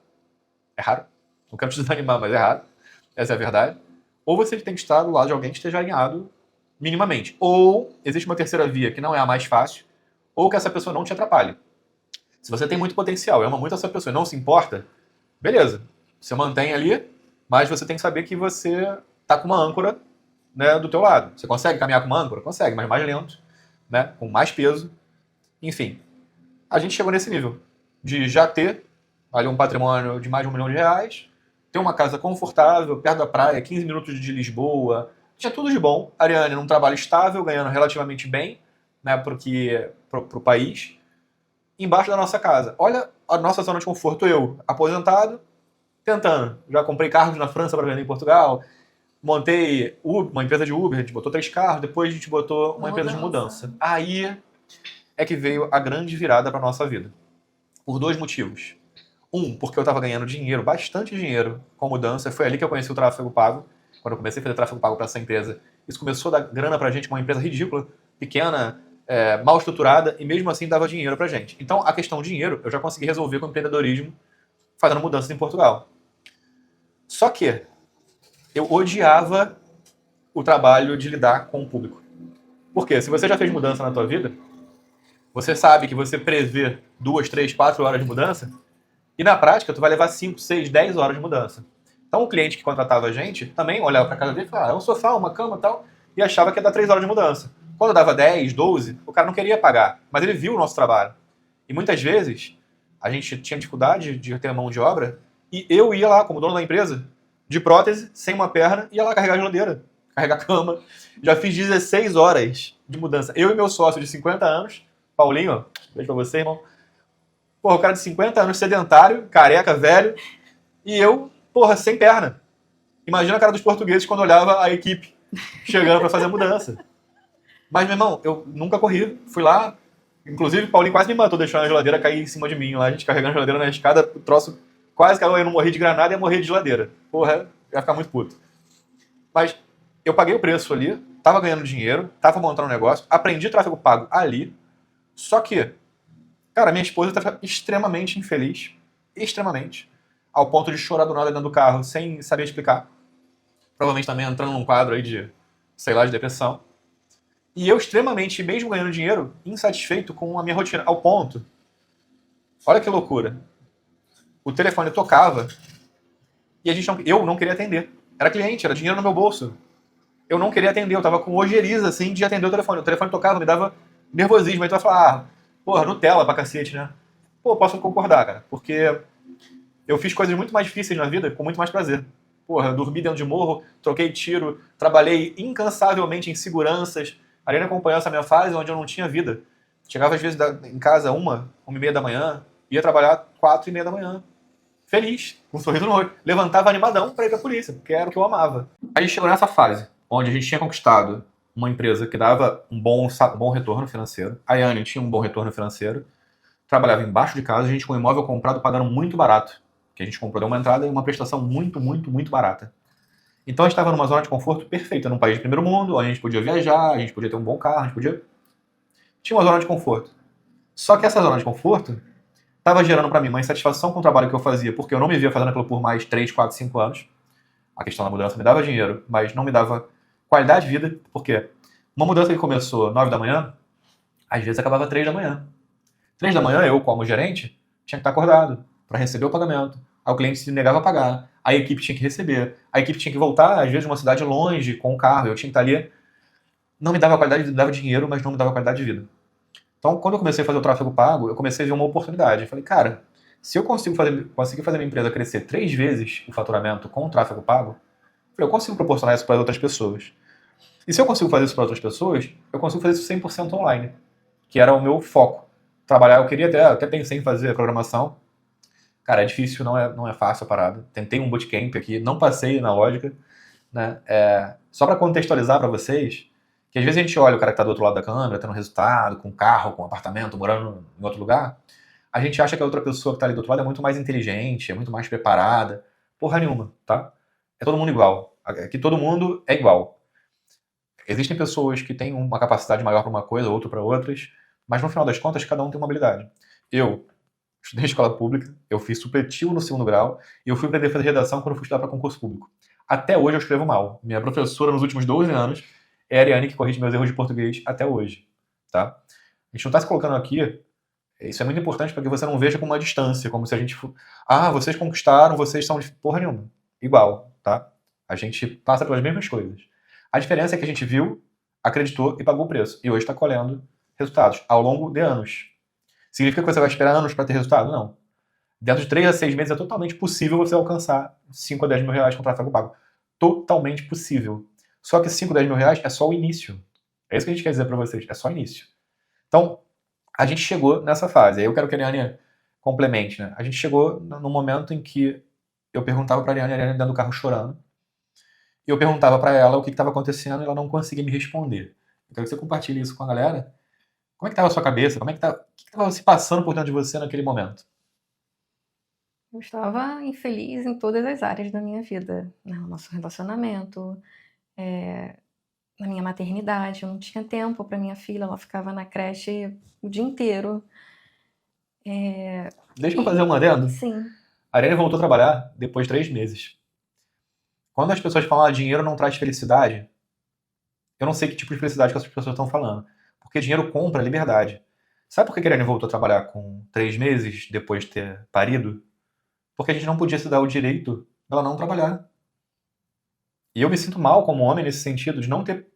não quero te desanimar, mas é raro, essa é a verdade. Ou você tem que estar do lado de alguém que esteja alinhado minimamente. Ou existe uma terceira via, que não é a mais fácil, ou que essa pessoa não te atrapalhe. Se você tem muito potencial, ama muito essa pessoa e não se importa, beleza. Você mantém ali, mas você tem que saber que você tá com uma âncora, né, do teu lado. Você consegue caminhar com uma âncora? Consegue, mas mais lento, né, com mais peso. Enfim, a gente chegou nesse nível de já ter ali um patrimônio de mais de R$ 1 milhão, ter uma casa confortável, perto da praia, 15 minutos de Lisboa, tinha tudo de bom. A Ariane num trabalho estável, ganhando relativamente bem, né, pro país, embaixo da nossa casa. Olha a nossa zona de conforto, eu, aposentado, tentando. Já comprei carros na França para vender em Portugal, montei uma empresa de Uber, a gente botou 3 carros, depois a gente botou uma empresa de mudança. Aí é que veio a grande virada para nossa vida. Por 2 motivos. Um, porque eu estava ganhando dinheiro, bastante dinheiro, com mudança. Foi ali que eu conheci o tráfego pago. Quando eu comecei a fazer tráfego pago para essa empresa, isso começou a dar grana pra gente, uma empresa ridícula, pequena, mal estruturada, e mesmo assim dava dinheiro pra gente. Então, a questão dinheiro, eu já consegui resolver com o empreendedorismo, fazendo mudanças em Portugal. Só que eu odiava o trabalho de lidar com o público. Por quê? Se você já fez mudança na tua vida, você sabe que você prevê 2, 3, 4 horas de mudança, e na prática tu vai levar 5, 6, 10 horas de mudança. Então o cliente que contratava a gente também olhava para casa dele e falava, é um sofá, uma cama e tal, e achava que ia dar 3 horas de mudança. Quando dava 10, 12, o cara não queria pagar, mas ele viu o nosso trabalho. E muitas vezes a gente tinha dificuldade de ter mão de obra, e eu ia lá, como dono da empresa, de prótese, sem uma perna, ia lá carregar a geladeira, carregar a cama. Já fiz 16 horas de mudança. Eu e meu sócio de 50 anos, Paulinho, beijo pra você, irmão. Porra, o cara de 50 anos, sedentário, careca, velho, e eu, porra, sem perna. Imagina a cara dos portugueses quando olhava a equipe chegando pra fazer a mudança. Mas, meu irmão, eu nunca corri. Fui lá, inclusive o Paulinho quase me matou deixando a geladeira cair em cima de mim lá. A gente carregando a geladeira na escada, o troço quase caiu, eu não morri de granada e ia morrer de geladeira. Porra, ia ficar muito puto. Mas eu paguei o preço ali, tava ganhando dinheiro, tava montando um negócio, aprendi tráfego pago ali. Só que, cara, minha esposa estava extremamente infeliz, extremamente, ao ponto de chorar do nada dentro do carro, sem saber explicar. Provavelmente também entrando num quadro aí de, sei lá, de depressão. E eu extremamente, mesmo ganhando dinheiro, insatisfeito com a minha rotina, ao ponto, olha que loucura, o telefone tocava e eu não queria atender. Era cliente, era dinheiro no meu bolso. Eu não queria atender, eu tava com ojeriza, assim, de atender o telefone. O telefone tocava, me dava nervosismo. Aí tu vai falar, porra, Nutella pra cacete, né? Pô, posso concordar, cara. Porque eu fiz coisas muito mais difíceis na vida com muito mais prazer. Porra, eu dormi dentro de morro, troquei tiro, trabalhei incansavelmente em seguranças. A Ariane acompanhou essa minha fase onde eu não tinha vida. Chegava às vezes em casa 1h30 da manhã, ia trabalhar 4h30 da manhã. Feliz, com um sorriso no olho. Levantava animadão pra ir pra polícia, porque era o que eu amava. Aí a gente chegou nessa fase, onde a gente tinha conquistado uma empresa que dava um bom retorno financeiro. A Ariane tinha um bom retorno financeiro. Trabalhava embaixo de casa, a gente com um imóvel comprado pagando muito barato. Que a gente comprou, deu uma entrada e uma prestação muito, muito, muito barata. Então a gente estava numa zona de conforto perfeita, num país de primeiro mundo, onde a gente podia viajar, a gente podia ter um bom carro, a gente podia... Tinha uma zona de conforto. Só que essa zona de conforto estava gerando para mim uma insatisfação com o trabalho que eu fazia, porque eu não me via fazendo aquilo por mais 3, 4, 5 anos. A questão da mudança me dava dinheiro, mas não me dava qualidade de vida, porque uma mudança que começou 9 da manhã, às vezes acabava 3 da manhã. 3 da manhã, eu, como gerente, tinha que estar acordado para receber o pagamento. Aí o cliente se negava a pagar, a equipe tinha que receber, a equipe tinha que voltar, às vezes, de uma cidade longe, com o carro, eu tinha que estar ali. Não me dava qualidade, me dava dinheiro, mas não me dava qualidade de vida. Então, quando eu comecei a fazer o tráfego pago, eu comecei a ver uma oportunidade. Eu falei, cara, se eu conseguir fazer minha empresa crescer 3 vezes o faturamento com o tráfego pago, eu consigo proporcionar isso para outras pessoas. E se eu consigo fazer isso para outras pessoas, eu consigo fazer isso 100% online, que era o meu foco. Trabalhar, eu queria até pensei em fazer programação. Cara, é difícil, não é fácil a parada. Tentei um bootcamp aqui, não passei na lógica, né? Só para contextualizar para vocês, que às vezes a gente olha o cara que tá do outro lado da câmera, tendo resultado, com carro, com apartamento, morando em outro lugar, a gente acha que a outra pessoa que tá ali do outro lado é muito mais inteligente, é muito mais preparada. Porra nenhuma, tá? É todo mundo igual. Aqui todo mundo é igual. Existem pessoas que têm uma capacidade maior para uma coisa, outra para outras, mas no final das contas, cada um tem uma habilidade. Eu estudei em escola pública, eu fiz supletivo no 2º grau, e eu fui aprender a fazer redação quando eu fui estudar para concurso público. Até hoje eu escrevo mal. Minha professora nos últimos 12 anos é a Ariane que corrige meus erros de português até hoje, tá? A gente não está se colocando aqui Isso é muito importante para que você não veja com uma distância, como se a gente... Ah, vocês conquistaram, vocês são... Porra nenhuma. Igual, tá? A gente passa pelas mesmas coisas. A diferença é que a gente viu, acreditou e pagou o preço. E hoje está colhendo resultados ao longo de anos. Significa que você vai esperar anos para ter resultado? Não. Dentro de 3 a 6 meses é totalmente possível você alcançar 5 a 10 mil reais com tráfego pago. Totalmente possível. Só que 5, 10 mil reais é só o início. É isso que a gente quer dizer para vocês. É só o início. Então, a gente chegou nessa fase. Aí eu quero que a Ariane complemente, né? A gente chegou no momento em que eu perguntava para a Ariane dentro do carro chorando. E eu perguntava para ela o que estava acontecendo e ela não conseguia me responder. Eu quero que você compartilhe isso com a galera. Como é que estava a sua cabeça? Como é que o que estava se passando por dentro de você naquele momento? Eu estava infeliz em todas as áreas da minha vida, né? No nosso relacionamento, na minha maternidade. Eu não tinha tempo para minha filha, ela ficava na creche o dia inteiro. Deixa eu fazer um adendo. Sim, A Ariane voltou a trabalhar depois de 3 meses. Quando as pessoas falam que dinheiro não traz felicidade, eu não sei que tipo de felicidade que essas pessoas estão falando. Porque dinheiro compra liberdade. Sabe por que a Ariane voltou a trabalhar com 3 meses depois de ter parido? Porque a gente não podia se dar o direito dela não trabalhar. E eu me sinto mal como homem nesse sentido, de não ter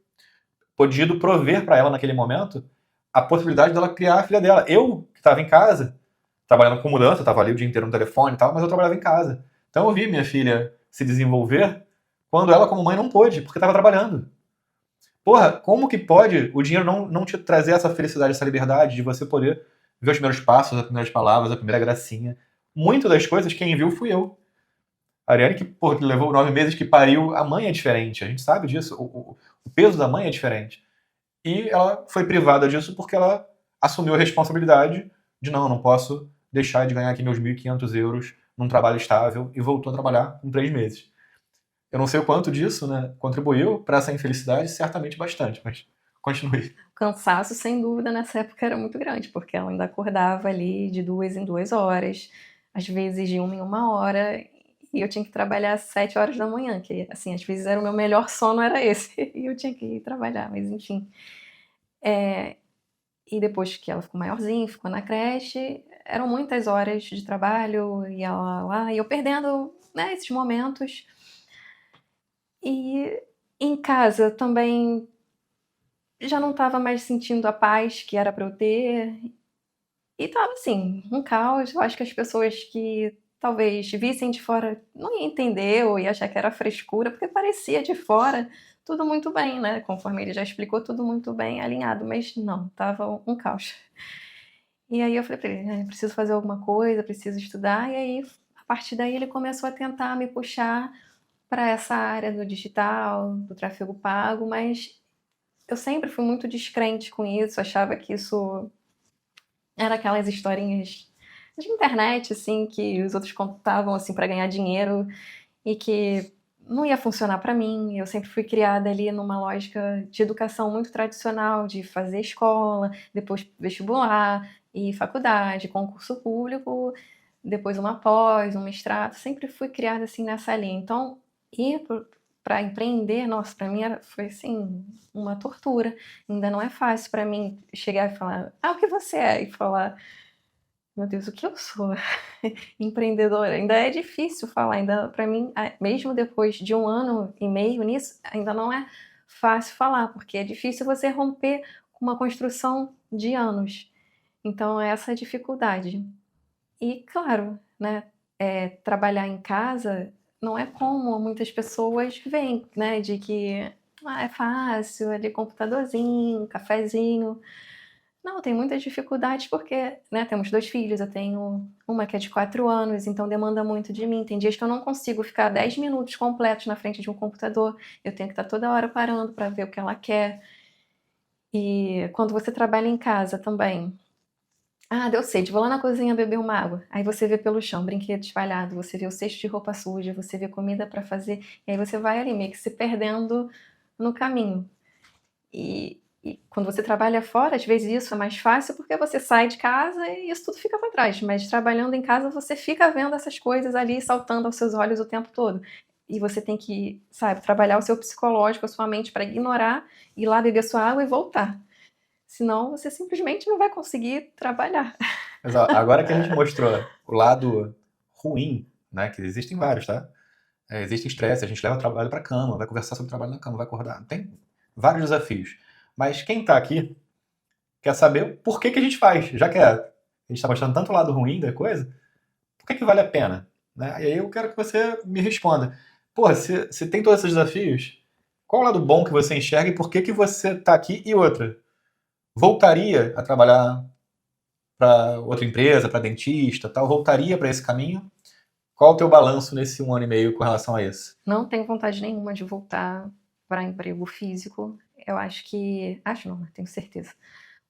podido prover para ela naquele momento a possibilidade dela criar a filha dela. Eu, que estava em casa, trabalhando com mudança, estava ali o dia inteiro no telefone e tal, mas eu trabalhava em casa. Então eu vi minha filha se desenvolver quando ela, como mãe, não pôde, porque estava trabalhando. Porra, como que pode o dinheiro não te trazer essa felicidade, essa liberdade de você poder ver os primeiros passos, as primeiras palavras, a primeira gracinha? Muito das coisas, quem viu fui eu. A Ariane, que levou 9 meses, que pariu, a mãe é diferente, a gente sabe disso, o peso da mãe é diferente. E ela foi privada disso porque ela assumiu a responsabilidade de não posso deixar de ganhar aqui meus 1.500 euros num trabalho estável e voltou a trabalhar com 3 meses. Eu não sei o quanto disso, né, contribuiu para essa infelicidade, certamente bastante, mas continue. o cansaço, sem dúvida, nessa época era muito grande, porque ela ainda acordava ali de 2 em 2 horas, às vezes de 1 em 1 hora, e eu tinha que trabalhar às 7 horas da manhã, que, assim, às vezes era o meu melhor sono, era esse, e eu tinha que ir trabalhar, mas enfim. E depois que ela ficou maiorzinha, ficou na creche, eram muitas horas de trabalho, e ela lá, e eu perdendo, né, esses momentos. E em casa também já não estava mais sentindo a paz que era para eu ter. E estava assim, um caos. Eu acho que as pessoas que talvez vissem de fora não iam entender ou iam achar que era frescura, porque parecia de fora tudo muito bem, né? Conforme ele já explicou, tudo muito bem alinhado, mas não, estava um caos. E aí eu falei para ele, preciso fazer alguma coisa, preciso estudar. E aí, a partir daí, ele começou a tentar me puxar para essa área do digital, do tráfego pago, mas eu sempre fui muito descrente com isso, achava que isso era aquelas historinhas de internet, assim, que os outros contavam, assim, para ganhar dinheiro e que não ia funcionar para mim. Eu sempre fui criada ali numa lógica de educação muito tradicional, de fazer escola, depois vestibular e faculdade, concurso público, depois uma pós, um mestrado. Sempre fui criada assim nessa linha. Então, ir para empreender, nossa, para mim foi assim uma tortura. Ainda não é fácil para mim chegar e falar, o que você é? E falar, meu Deus, o que eu sou? Empreendedora. Ainda é difícil falar, ainda para mim, mesmo depois de 1 ano e meio nisso, ainda não é fácil falar, porque é difícil você romper com uma construção de anos. Então, é essa dificuldade. E, claro, né, trabalhar em casa não é como muitas pessoas veem, né, de que é fácil, ali computadorzinho, cafezinho. Não, tem muitas dificuldades porque, né, temos 2 filhos, eu tenho uma que é de 4 anos, então demanda muito de mim. Tem dias que eu não consigo ficar 10 minutos completos na frente de um computador, eu tenho que estar toda hora parando para ver o que ela quer. E quando você trabalha em casa também, deu sede, vou lá na cozinha beber uma água. Aí você vê pelo chão brinquedo espalhado, você vê o cesto de roupa suja, você vê comida para fazer, e aí você vai ali meio que se perdendo no caminho. E quando você trabalha fora, às vezes isso é mais fácil porque você sai de casa e isso tudo fica para trás. Mas trabalhando em casa, você fica vendo essas coisas ali saltando aos seus olhos o tempo todo. E você tem que, sabe, trabalhar o seu psicológico, a sua mente para ignorar, ir lá beber sua água e voltar. Senão você simplesmente não vai conseguir trabalhar. Mas ó, agora que a gente mostrou o lado ruim, né? Que existem vários, tá? Existe estresse, a gente leva o trabalho pra cama, vai conversar sobre o trabalho na cama, vai acordar. Tem vários desafios. Mas quem tá aqui quer saber por que que a gente faz. Já que a gente tá mostrando tanto o lado ruim da coisa, por que que vale a pena? Né? E aí eu quero que você me responda. Pô, se tem todos esses desafios, qual o lado bom que você enxerga e por que que você tá aqui? E outra, voltaria a trabalhar para outra empresa, para dentista, tal? Voltaria para esse caminho? Qual o teu balanço nesse 1 ano e meio com relação a isso? Não tenho vontade nenhuma de voltar para emprego físico. Eu acho que. Acho não, mas tenho certeza.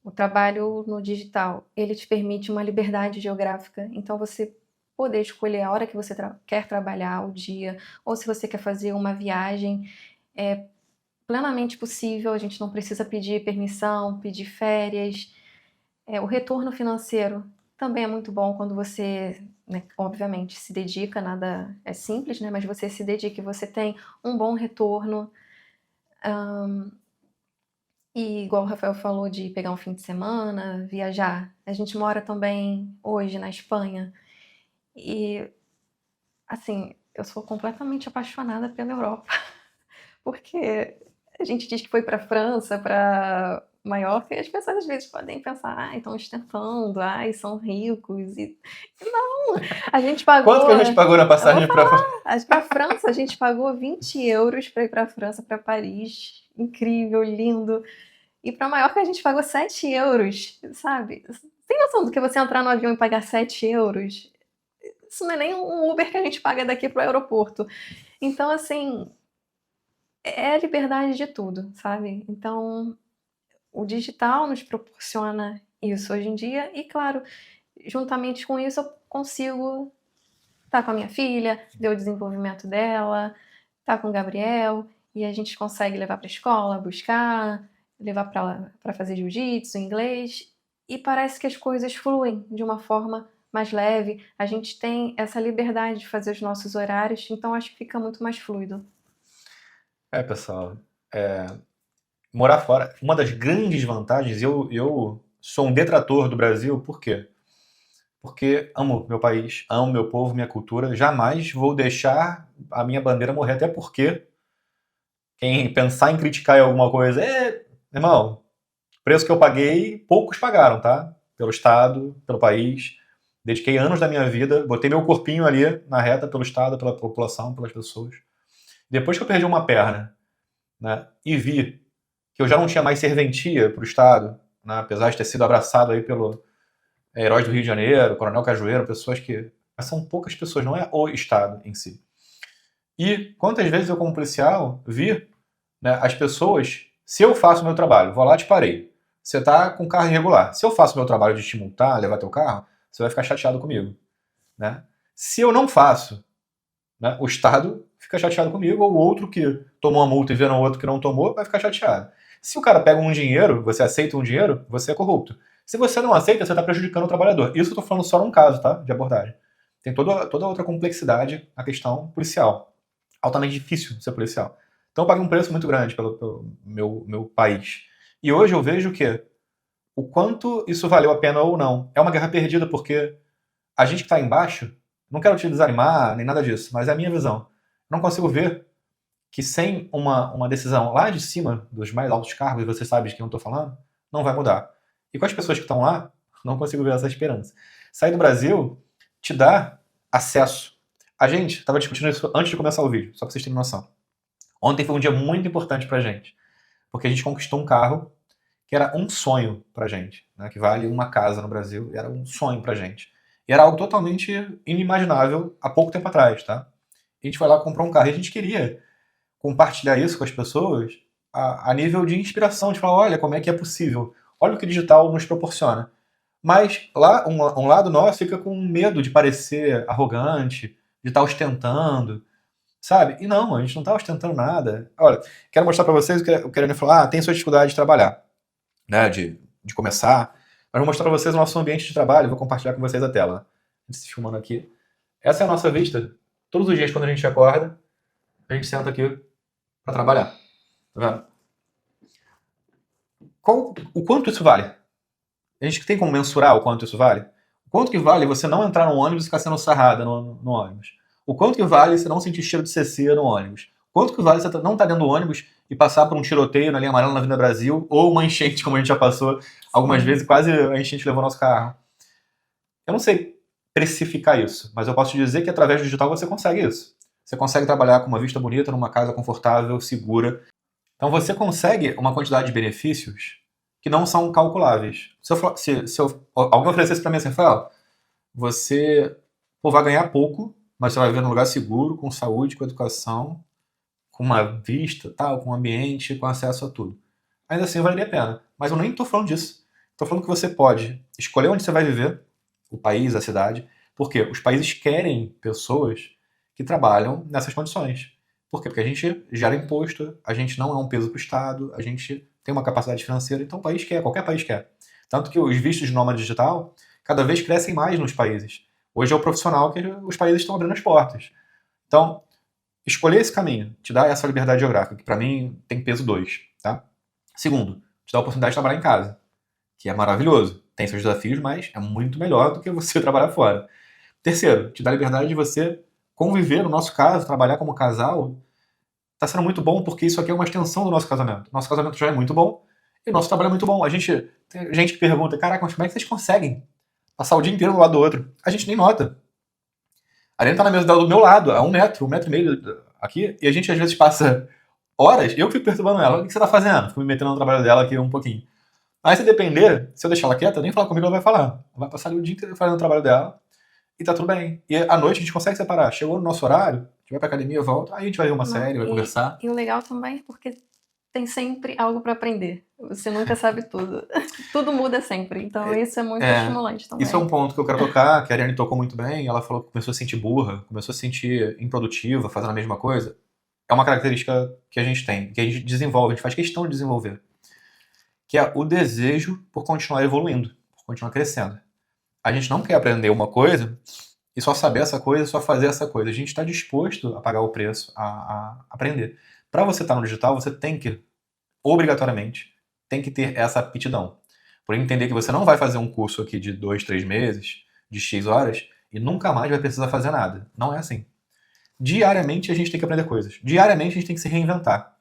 O trabalho no digital, ele te permite uma liberdade geográfica. Então, você poder escolher a hora que você quer trabalhar, o dia, ou se você quer fazer uma viagem, é plenamente possível. A gente não precisa pedir permissão, pedir férias. O retorno financeiro também é muito bom quando você, né, obviamente, se dedica, nada é simples, né, mas você se dedica e você tem um bom retorno. E igual o Rafael falou de pegar um fim de semana, viajar. A gente mora também hoje na Espanha. E, assim, eu sou completamente apaixonada pela Europa. Porque a gente diz que foi para França, para Maiorca, e as pessoas às vezes podem pensar, estão ostentando, são ricos. E não, a gente Quanto pagou. que a gente pagou na passagem para... Para França, a gente pagou 20 euros para ir para França, para Paris. Incrível, lindo. E para Maiorca a gente pagou 7 euros, sabe? Tem noção do que você entrar no avião e pagar 7 euros? Isso não é nem um Uber que a gente paga daqui pro aeroporto. Então, assim, é a liberdade de tudo, sabe? Então, o digital nos proporciona isso hoje em dia. E, claro, juntamente com isso, eu consigo estar com a minha filha, ver o desenvolvimento dela, estar com o Gabriel, e a gente consegue levar para a escola, buscar, levar para fazer jiu-jitsu, inglês, e parece que as coisas fluem de uma forma mais leve. A gente tem essa liberdade de fazer os nossos horários, então acho que fica muito mais fluido. Pessoal, morar fora, uma das grandes vantagens, eu sou um detrator do Brasil, por quê? Porque amo meu país, amo meu povo, minha cultura, jamais vou deixar a minha bandeira morrer, até porque quem pensar em criticar em alguma coisa, irmão, preço que eu paguei, poucos pagaram, tá? Pelo Estado, pelo país. Dediquei anos da minha vida, botei meu corpinho ali na reta pelo Estado, pela população, pelas pessoas. Depois que eu perdi uma perna, né, e vi que eu já não tinha mais serventia para o Estado, né, apesar de ter sido abraçado aí pelo Heróis do Rio de Janeiro, Coronel Cajueiro, pessoas que... Mas são poucas pessoas, não é o Estado em si. E quantas vezes eu, como policial, vi, né, as pessoas... Se eu faço o meu trabalho, vou lá, te parei. Você tá com carro irregular. Se eu faço o meu trabalho de te multar, levar teu carro, você vai ficar chateado comigo. Né? Se eu não faço, né, o Estado fica chateado comigo, ou o outro que tomou a multa e vê no outro que não tomou, vai ficar chateado. Se o cara pega um dinheiro, você aceita um dinheiro, você é corrupto. Se você não aceita, você está prejudicando o trabalhador. Isso eu estou falando só num caso, tá? De abordagem. Tem toda outra complexidade na questão policial. Altamente difícil ser policial. Então eu paguei um preço muito grande pelo meu país. E hoje eu vejo que o quanto isso valeu a pena ou não. É uma guerra perdida porque a gente que está embaixo, não quero te desanimar nem nada disso, mas é a minha visão. Não consigo ver que sem uma decisão lá de cima, dos mais altos cargos, e você sabe de quem eu estou falando, não vai mudar. E com as pessoas que estão lá, não consigo ver essa esperança. Sair do Brasil te dá acesso. A gente estava discutindo isso antes de começar o vídeo, só para vocês terem noção. Ontem foi um dia muito importante pra gente, porque a gente conquistou um carro que era um sonho pra gente, né, que vale uma casa no Brasil, e era um sonho pra gente. E era algo totalmente inimaginável há pouco tempo atrás, tá? A gente foi lá comprar um carro e a gente queria compartilhar isso com as pessoas a nível de inspiração, de falar, olha como é que é possível, olha o que o digital nos proporciona. Mas lá, um lado nosso fica com medo de parecer arrogante, de estar ostentando, sabe? E não, a gente não está ostentando nada. Olha, quero mostrar para vocês o que a Irene falou, tem sua dificuldade de trabalhar, né, de começar, mas vou mostrar para vocês o nosso ambiente de trabalho, vou compartilhar com vocês a tela. A gente se filmando aqui. Essa é a nossa vista. Todos os dias, quando a gente acorda, a gente senta aqui para trabalhar. Tá vendo? O quanto isso vale? A gente tem como mensurar o quanto isso vale? Quanto que vale você não entrar no ônibus e ficar sendo sarrada no ônibus? O quanto que vale você não sentir cheiro de CC no ônibus? Quanto que vale você não estar dentro do ônibus e passar por um tiroteio na linha amarela na Avenida Brasil ou uma enchente, como a gente já passou algumas vezes, quase a enchente levou nosso carro? Eu não sei precificar isso, mas eu posso te dizer que através do digital você consegue isso. Você consegue trabalhar com uma vista bonita, numa casa confortável, segura. Então você consegue uma quantidade de benefícios que não são calculáveis. Se alguém oferecesse para mim assim, Rafael, você vai ganhar pouco, mas você vai viver num lugar seguro, com saúde, com educação, com uma vista, tal, com um ambiente, com acesso a tudo. Ainda assim valeria a pena. Mas eu nem estou falando disso. Estou falando que você pode escolher onde você vai viver, o país, a cidade, porque os países querem pessoas que trabalham nessas condições. Por quê? Porque a gente gera imposto, a gente não é um peso para o Estado, a gente tem uma capacidade financeira, então o país quer, qualquer país quer. Tanto que os vistos de nômade digital cada vez crescem mais nos países. Hoje é o profissional que os países estão abrindo as portas. Então, escolher esse caminho te dá essa liberdade geográfica, que para mim tem peso 2. Tá? Segundo, te dá a oportunidade de trabalhar em casa, que é maravilhoso. Tem seus desafios, mas é muito melhor do que você trabalhar fora. Terceiro, te dá a liberdade de você conviver, no nosso caso, trabalhar como casal, está sendo muito bom porque isso aqui é uma extensão do nosso casamento. Nosso casamento já é muito bom e o nosso trabalho é muito bom. Tem gente que pergunta, caraca, mas como é que vocês conseguem passar o dia inteiro do lado do outro? A gente nem nota. A Ariane tá na mesa dela do meu lado, a 1 metro e meio aqui, e a gente às vezes passa horas, eu que fico perturbando ela. O que você tá fazendo? Fico me metendo no trabalho dela aqui um pouquinho. Aí se depender, se eu deixar ela quieta, nem falar comigo, ela vai falar. Ela vai passar ali o dia inteiro fazendo o trabalho dela e tá tudo bem. E à noite a gente consegue separar. Chegou no nosso horário, a gente vai pra academia, volta, aí a gente vai ver uma série, vai conversar. E o legal também é porque tem sempre algo para aprender. Você nunca sabe tudo. Tudo muda sempre. Então isso é muito estimulante também. Isso é um ponto que eu quero tocar, que a Ariane tocou muito bem. Ela falou que começou a se sentir burra, começou a se sentir improdutiva, fazendo a mesma coisa. É uma característica que a gente tem, que a gente desenvolve, a gente faz questão de desenvolver. Que é o desejo por continuar evoluindo, por continuar crescendo. A gente não quer aprender uma coisa e só saber essa coisa, só fazer essa coisa. A gente está disposto a pagar o preço, a aprender. Para você estar no digital, você tem que, obrigatoriamente, tem que ter essa aptidão. Por entender que você não vai fazer um curso aqui de 2, 3 meses, de X horas, e nunca mais vai precisar fazer nada. Não é assim. Diariamente a gente tem que aprender coisas. Diariamente a gente tem que se reinventar.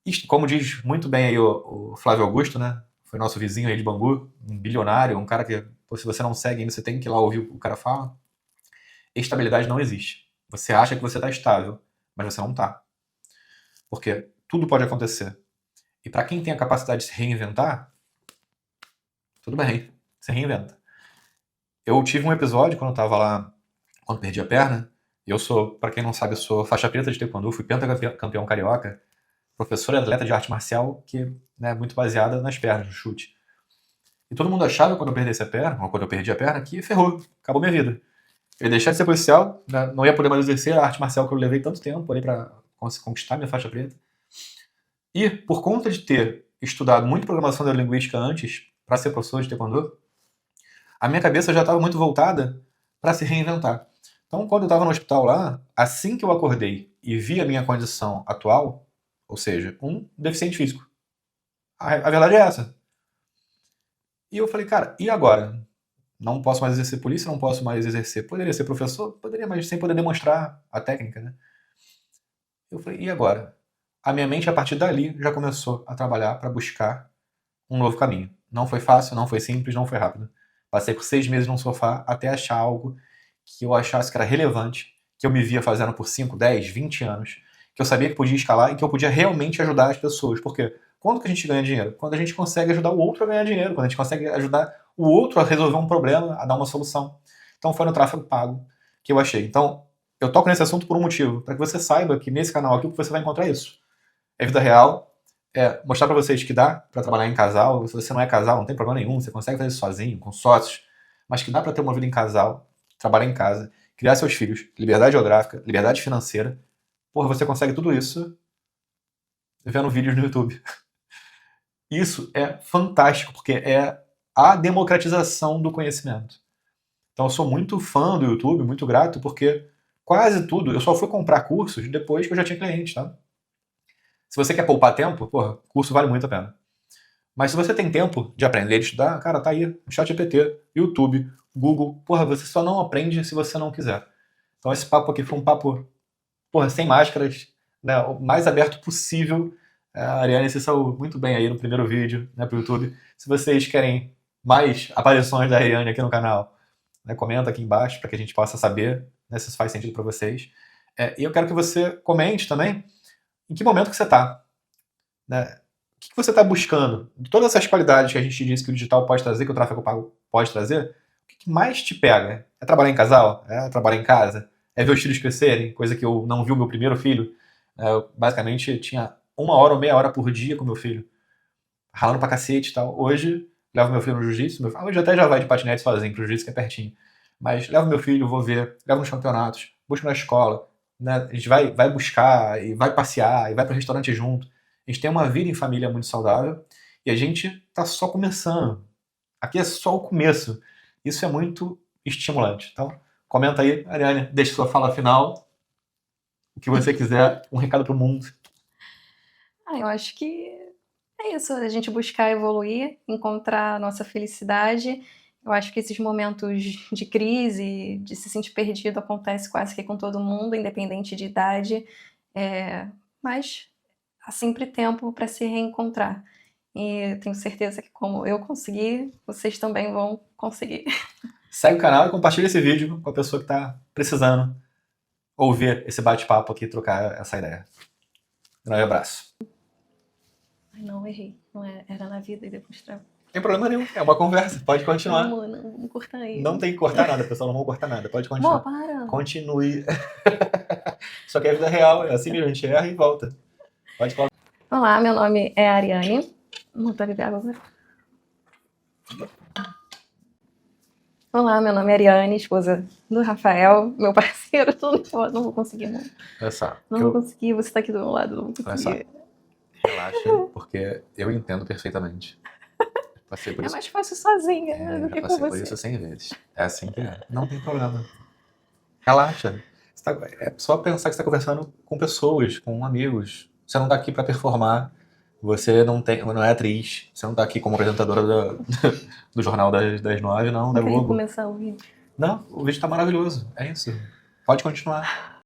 Isto, como diz muito bem aí o Flávio Augusto, né? Foi nosso vizinho aí de Bangu, um bilionário, um cara que, se você não segue ainda, você tem que ir lá ouvir o que o cara fala. Estabilidade não existe. Você acha que você está estável, mas você não está. Porque tudo pode acontecer. E para quem tem a capacidade de se reinventar, tudo bem, se reinventa. Eu tive um episódio quando eu estava lá, quando perdi a perna. Eu sou, para quem não sabe, eu sou faixa preta de taekwondo, fui pentacampeão carioca, professor e atleta de arte marcial, que é muito baseada nas pernas, no chute. E todo mundo achava, quando eu perdesse a perna, ou quando eu perdi a perna, que ferrou, acabou minha vida. Eu ia deixar de ser policial, não ia poder mais exercer a arte marcial que eu levei tanto tempo ali para conquistar minha faixa preta. E, por conta de ter estudado muito programação neurolinguística antes, para ser professor de taekwondo, a minha cabeça já estava muito voltada para se reinventar. Então, quando eu estava no hospital lá, assim que eu acordei e vi a minha condição atual, ou seja, um deficiente físico. A verdade é essa. E eu falei, cara, e agora? Não posso mais exercer polícia, não posso mais exercer. Poderia ser professor? Poderia, mas sem poder demonstrar a técnica, né? Eu falei, e agora? A minha mente, a partir dali, já começou a trabalhar para buscar um novo caminho. Não foi fácil, não foi simples, não foi rápido. Passei por 6 meses num sofá até achar algo que eu achasse que era relevante, que eu me via fazendo por 5, 10, 20 anos, que eu sabia que podia escalar e que eu podia realmente ajudar as pessoas. Porque quando que a gente ganha dinheiro? Quando a gente consegue ajudar o outro a ganhar dinheiro, quando a gente consegue ajudar o outro a resolver um problema, a dar uma solução. Então foi no tráfego pago que eu achei. Então, eu toco nesse assunto por um motivo, para que você saiba que nesse canal aqui você vai encontrar isso. É vida real, mostrar para vocês que dá para trabalhar em casal. Se você não é casal, não tem problema nenhum, você consegue fazer isso sozinho, com sócios, mas que dá para ter uma vida em casal, trabalhar em casa, criar seus filhos, liberdade geográfica, liberdade financeira. Porra, você consegue tudo isso vendo vídeos no YouTube. Isso é fantástico, porque é a democratização do conhecimento. Então eu sou muito fã do YouTube, muito grato, porque quase tudo, eu só fui comprar cursos depois que eu já tinha cliente, tá? Se você quer poupar tempo, porra, curso vale muito a pena. Mas se você tem tempo de aprender, de estudar, cara, tá aí, ChatGPT, YouTube, Google. Porra, você só não aprende se você não quiser. Então esse papo aqui foi um papo, porra, sem máscaras, né, o mais aberto possível. A Ariane se saiu muito bem aí no primeiro vídeo, né, pro YouTube. Se vocês querem mais aparições da Ariane aqui no canal, né, comenta aqui embaixo para que a gente possa saber, né, se isso faz sentido para vocês. E eu quero que você comente também em que momento que você está, né? O que você está buscando? De todas essas qualidades que a gente disse que o digital pode trazer, que o tráfego pago pode trazer, o que mais te pega? É trabalhar em casal? É trabalhar em casa? É ver os filhos crescerem? Coisa que eu não vi o meu primeiro filho. Eu, basicamente, tinha 1 hora ou meia hora por dia com meu filho, ralando pra cacete e tal. Hoje, levo meu filho no jiu-jitsu. Hoje até já vai de patinete sozinho pro jiu-jitsu, que é pertinho. Mas levo meu filho, vou ver, levo nos campeonatos, busco na escola, né? A gente vai buscar, e vai passear, e vai pro restaurante junto. A gente tem uma vida em família muito saudável e a gente tá só começando. Aqui é só o começo. Isso é muito estimulante. Então, comenta aí, Ariane, deixa sua fala final, o que você quiser, um recado pro mundo. Eu acho que é isso, a gente buscar evoluir, encontrar a nossa felicidade. Eu acho que esses momentos de crise, de se sentir perdido, acontece quase que com todo mundo, independente de idade. Mas há sempre tempo para se reencontrar. E tenho certeza que como eu consegui, vocês também vão conseguir. Segue o canal e compartilha esse vídeo com a pessoa que está precisando ouvir esse bate-papo aqui e trocar essa ideia. Um grande abraço. Ai, não, errei. Não era na vida e depois trabalho. Não tem problema nenhum, é uma conversa, pode continuar. Não, não cortar aí. Não tem que cortar nada, pessoal, não vou cortar nada, pode continuar. Amor, para. Continue. Só que é a vida real, é assim mesmo, a gente erra e volta. Pode falar. Olá, meu nome é Ariane. Não tô bebendo água agora. Olá, meu nome é Ariane, esposa do Rafael, meu parceiro. Não vou conseguir, não. Olha só. Não vou conseguir, você tá aqui do meu lado, não vou conseguir. Relaxa, porque eu entendo perfeitamente. Passei por É isso. mais fácil sozinha do que com passei por você. isso 100 vezes. É assim que é. Não tem problema. Relaxa. É só pensar que você está conversando com pessoas, com amigos. Você não está aqui para performar. Você não é atriz. Você não está aqui como apresentadora do Jornal das 9, não, da Eu queria Globo. começar a ouvir. Não, o vídeo está maravilhoso. É isso. Pode continuar.